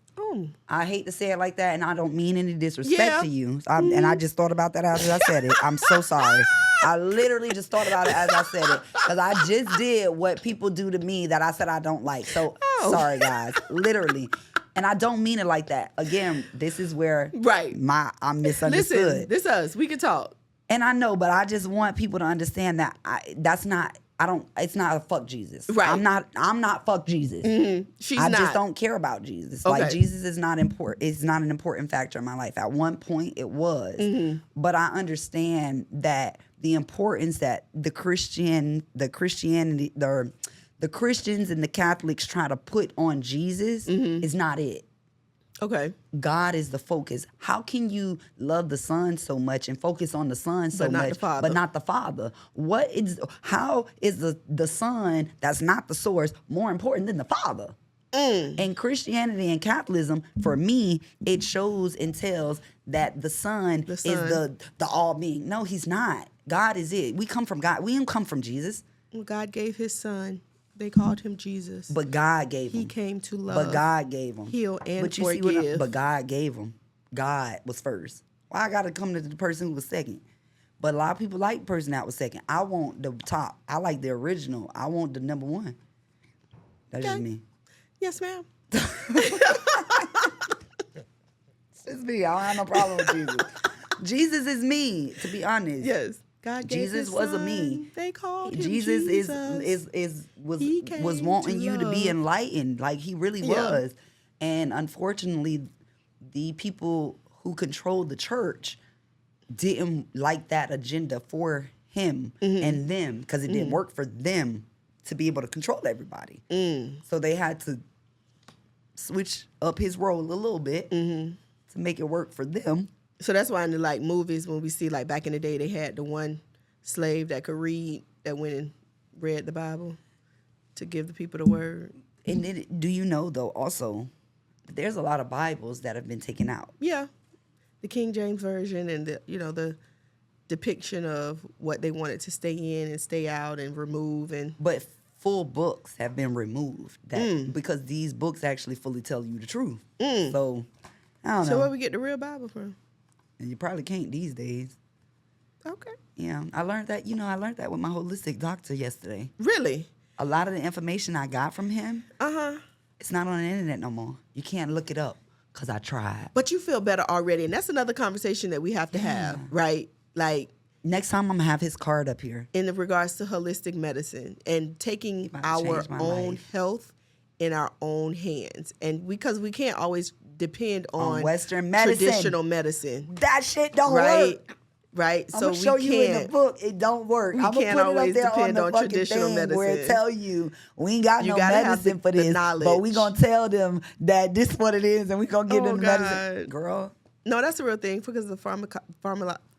I hate to say it like that, and I don't mean any disrespect to you. And I just thought about that after I said it. I'm so sorry. I literally just thought about it as I said it, because I just did what people do to me that I said I don't like. So sorry, guys. Literally. And I don't mean it like that. Again, this is where I'm misunderstood. Listen, this us. We can talk. And I know, but I just want people to understand that it's not a fuck Jesus. Right. I'm not fuck Jesus. She's I not. just don't care about Jesus. Okay. Like, Jesus is not important. It's not an important factor in my life. At one point it was. But I understand that the importance that the Christians and the Catholics try to put on Jesus is not it. Okay. God is the focus. How can you love the Son so much and focus on the Son so But not much, the Father. but not the Father? How is the Son, that's not the source, more important than the Father? In Christianity and Catholicism, for me, it shows and tells that the Son is the all being. No, he's not. God is it. We come from God. We didn't come from Jesus. When God gave his son, they called him Jesus. But God gave him. He came to love. But God gave him. Heal and but you forgive. See but God gave him. God was first. Why I got to come to the person who was second? But a lot of people like the person that was second. I want the top. I like the original. I want the number one. That's just me. Yes, ma'am. It's me. I don't have no problem with Jesus. Jesus is me, to be honest. Yes. God gave Jesus his wasn't son. me. They called him Jesus Jesus. was He came wanting to you to be love. enlightened, like he really Yeah. was. And unfortunately, the people who controlled the church didn't like that agenda for him and them, because it didn't work for them to be able to control everybody. So they had to switch up his role a little bit to make it work for them. So that's why in the like movies, when we see like back in the day, they had the one slave that could read, that went and read the Bible to give the people the word. And then, do you know though also, there's a lot of Bibles that have been taken out. Yeah, the King James version and the depiction of what they wanted to stay in and stay out and remove and. But full books have been removed because these books actually fully tell you the truth. So I don't know. So where we get the real Bible from? And you probably can't these days. Okay. Yeah, I learned that. I learned that with my holistic doctor yesterday. Really? A lot of the information I got from him, it's not on the internet no more. You can't look it up because I tried. But you feel better already, and that's another conversation that we have to have, right? Like Next time I'm gonna have his card up here. in regards to holistic medicine and taking About to our change my own life. health in our own hands, and because we can't always depend on Western medicine. traditional medicine, That shit don't right? work. Right. I'm so gonna show we you in the can't. book. It don't work. we I'm gonna can't put it up always there on depend the on fucking traditional thing where it medicine. tell you we ain't got You no gotta have medicine for the this, knowledge. but we gonna tell them that this what it is, and we gonna give Oh, them the medicine. God. Girl, No, that's a real thing because of pharmacology.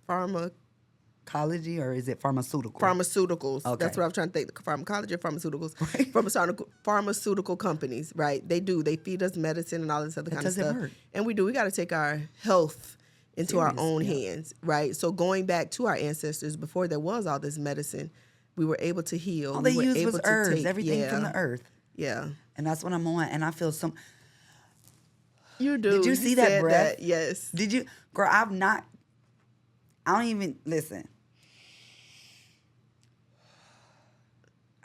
Pharmacology or is it pharmaceutical? Pharmaceuticals. Okay. That's what I'm trying to think. Pharmacology or pharmaceuticals. Pharmaceutical companies, right? They do. They feed us medicine and all this other kind of doesn't stuff. work. And we do. We got to take our health into our Serious, own yeah. hands, right? So going back to our ancestors, before there was all this medicine, we were able to heal. All we they were used able was to herbs, take- everything yeah, from the earth. Yeah. And that's what I'm on. And I feel some. You do. Did you see that said breath? Yes. Did you, girl? I don't even listen.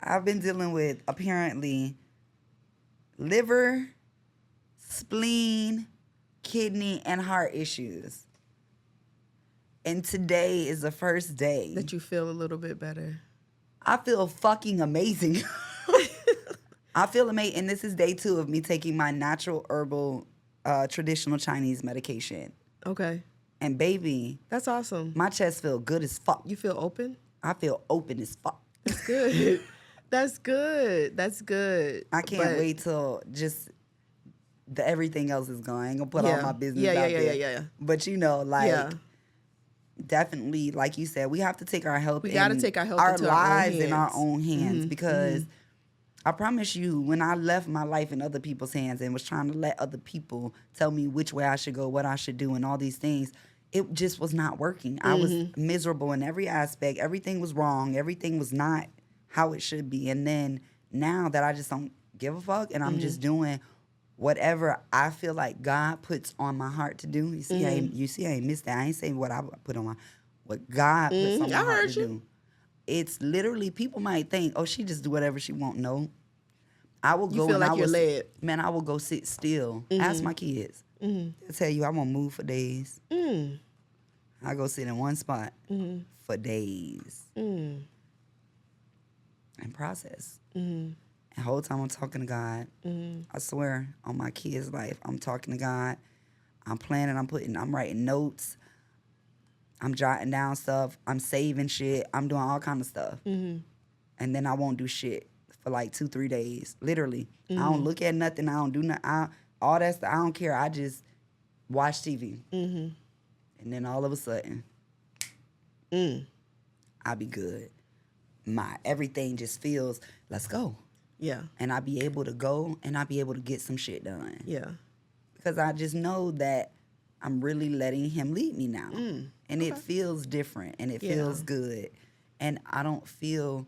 I've been dealing with apparently liver, spleen, kidney, and heart issues. And today is the first day That you feel a little bit better. I feel fucking amazing. I feel amazing. And this is day 2 of me taking my natural herbal traditional Chinese medication. Okay. And baby, That's awesome. my chest feel good as fuck. You feel open? I feel open as fuck. That's good. That's good. That's good. I can't But- wait till just everything else is going. I ain't gonna put all Yeah. my business Yeah, out yeah, there. yeah. But like Yeah. definitely, like you said, we have to take our health. We gotta in take our health into our own lives in our hands. own hands because I promise you, when I left my life in other people's hands and was trying to let other people tell me which way I should go, what I should do, and all these things, it just was not working. I was miserable in every aspect. Everything was wrong. Everything was not how it should be. And then now that I just don't give a fuck and I'm just doing whatever I feel like God puts on my heart to do. You see, I ain't missed that. I ain't saying what I put on what God puts on my I heart heard to you. do. It's literally, people might think, oh, she just do whatever she want. No. I will You go feel and like I you're will, led. man, I will go sit still. Ask my kids. They'll tell you I won't move for days. I go sit in one spot for days and process. And the whole time I'm talking to God, I swear on my kids' life, I'm talking to God. I'm planning, I'm writing notes. I'm jotting down stuff. I'm saving shit. I'm doing all kind of stuff. And then I won't do shit for like 2-3 days. Literally. I don't look at nothing. I don't do nothing. All that stuff, I don't care. I just watch TV. And then all of a sudden, I'll be good. My everything just feels, let's go. Yeah. And I'll be able to go and I'll be able to get some shit done. Yeah. Because I just know that I'm really letting him lead me now. And it feels different and it Yeah. feels good. And I don't feel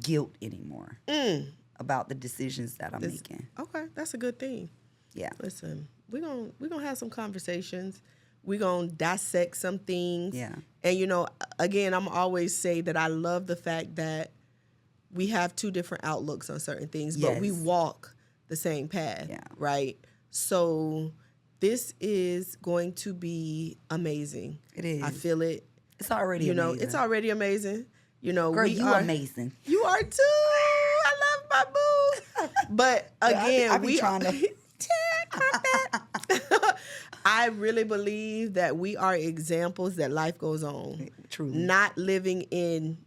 guilt anymore about the decisions that I'm making. Okay, that's a good thing. Yeah. Listen, we're gonna have some conversations. We're gonna dissect some things. Yeah. And again, I'm always say that I love the fact that we have two different outlooks on certain things, but we Yes. walk the same path. Yeah. Right. So this is going to be amazing. It is. I feel it. It's already You know, amazing. it's already amazing. You know, Girl, we you are amazing. You are too. I love my boo. But again, I be we trying to. I really believe that we are examples that life goes on. Truly. Not living in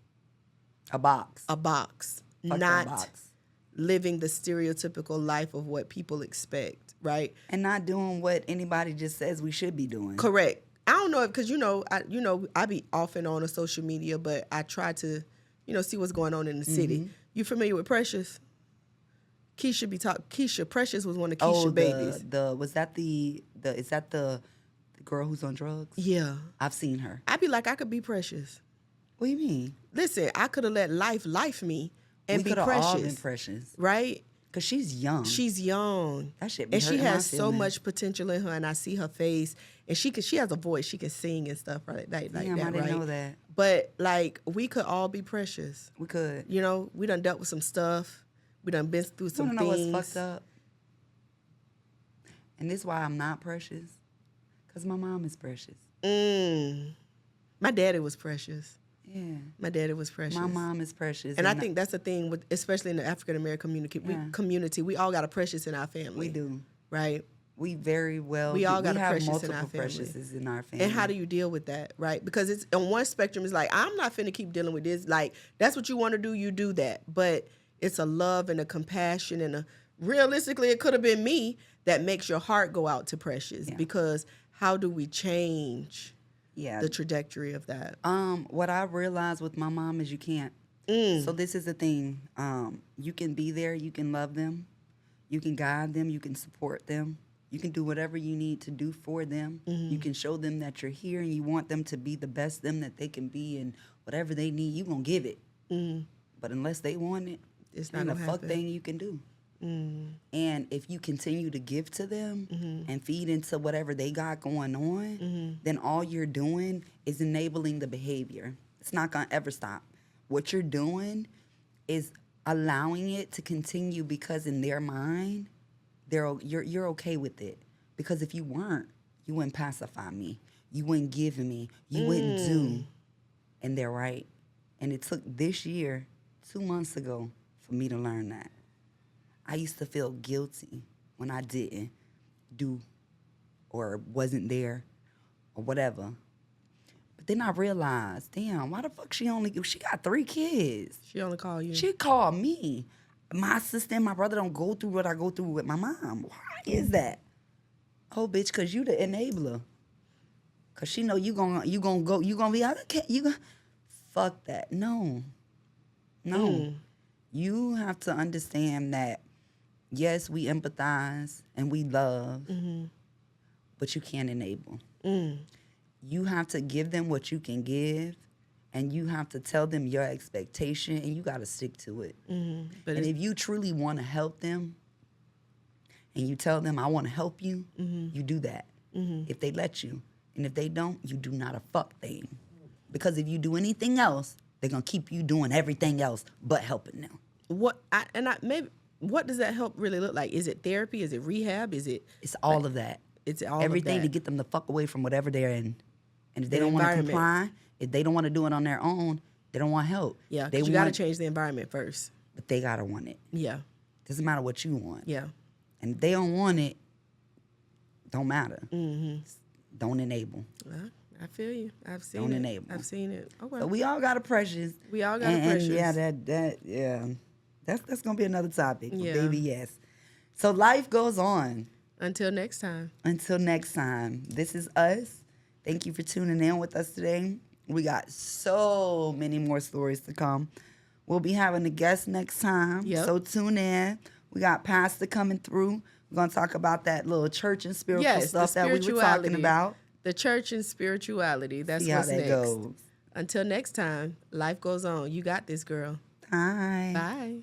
A box. a box. Fuck that Not box. living the stereotypical life of what people expect, right? And not doing what anybody just says we should be doing. Correct. I don't know if because I be off and on social media, but I try to, see what's going on in the city. You familiar with Precious? Keisha Precious was one of Keisha babies. Was that is that the girl who's on drugs? Yeah. I've seen her. I be like, I could be Precious. What do you mean? Listen, I could have let life me and We be could have precious. all been precious. Right? Because she's young. She's young. That shit be and she hurting my has so feelings. much potential in her, and I see her face, and she has a voice. She can sing and stuff like Damn, that. I didn't right? know that. But like, we could all be precious. We could. We done dealt with some stuff. We done been through You some wanna know things. what's fucked up? And this is why I'm not precious. Because my mom is precious. My daddy was precious. Yeah. My daddy was precious. My mom is precious. And I think that's the thing with, especially in the African American community, we all got a precious in our family. we do. Right? We very well We all got a have precious in multiple our family. preciouses in our family. And how do you deal with that, right? Because it's on one spectrum, it's like, I'm not finna keep dealing with this. Like, that's what you want to do, you do that. But it's a love and a compassion and realistically, it could have been me that makes your heart go out to Precious. Yeah. Because how do we change Yeah. the trajectory of that? What I realized with my mom is you can't. So this is the thing. You can be there. You can love them. You can guide them. You can support them. You can do whatever you need to do for them. You can show them that you're here and you want them to be the best them that they can be, and whatever they need, you're going to give it. But unless they want it, It's not ain't a gonna fuck happen. thing you can do. And if you continue to give to them and feed into whatever they got going on, then all you're doing is enabling the behavior. It's not going to ever stop. What you're doing is allowing it to continue because in their mind, you're okay with it. Because if you weren't, you wouldn't pacify me. You wouldn't give me. You wouldn't do. And they're right. And it took this year, 2 months ago, for me to learn that. I used to feel guilty when I didn't do or wasn't there or whatever. But then I realized, damn, why the fuck she got 3 kids. She only call you. She called me. My sister and my brother don't go through what I go through with my mom. Why is that? Oh, bitch, because you the enabler. Because she know you gonna be out of you gonna fuck that. No. You have to understand that, yes, we empathize and we love, but you can't enable. You have to give them what you can give, and you have to tell them your expectation, and you got to stick to it. But And if you truly want to help them, and you tell them, I want to help you, you do that. If they let you. And if they don't, you do not a fuck thing. Because if you do anything else, they're going to keep you doing everything else but helping them. what does that help really look like? Is it therapy? Is it rehab? Is it It's all of that. It's all Everything of to that. get them the fuck away from whatever they're in. And if they The don't want to environment. comply, if they don't want to do it on their own, they don't want help. Yeah, 'cause they you got to want, change the environment first. but they got to want it. Yeah, Doesn't matter what you want. yeah. And if they don't want it, don't matter. Don't enable. I feel you. I've seen Don't it. enable. I've seen it. Okay. So we all got a precious. We all got a And precious. yeah, that's gonna be another topic. But Yeah. baby, yes. So life goes on. Until next time. Until next time, this is us. Thank you for tuning in with us today. We got so many more stories to come. We'll be having a guest next time. Yep. So tune in. We got Pastor coming through. We're gonna talk about that little church and spiritual stuff that we were talking spirituality. about. The church and spirituality. That's See how what's that next. goes. Until next time, life goes on. You got this, girl. Bye. Bye.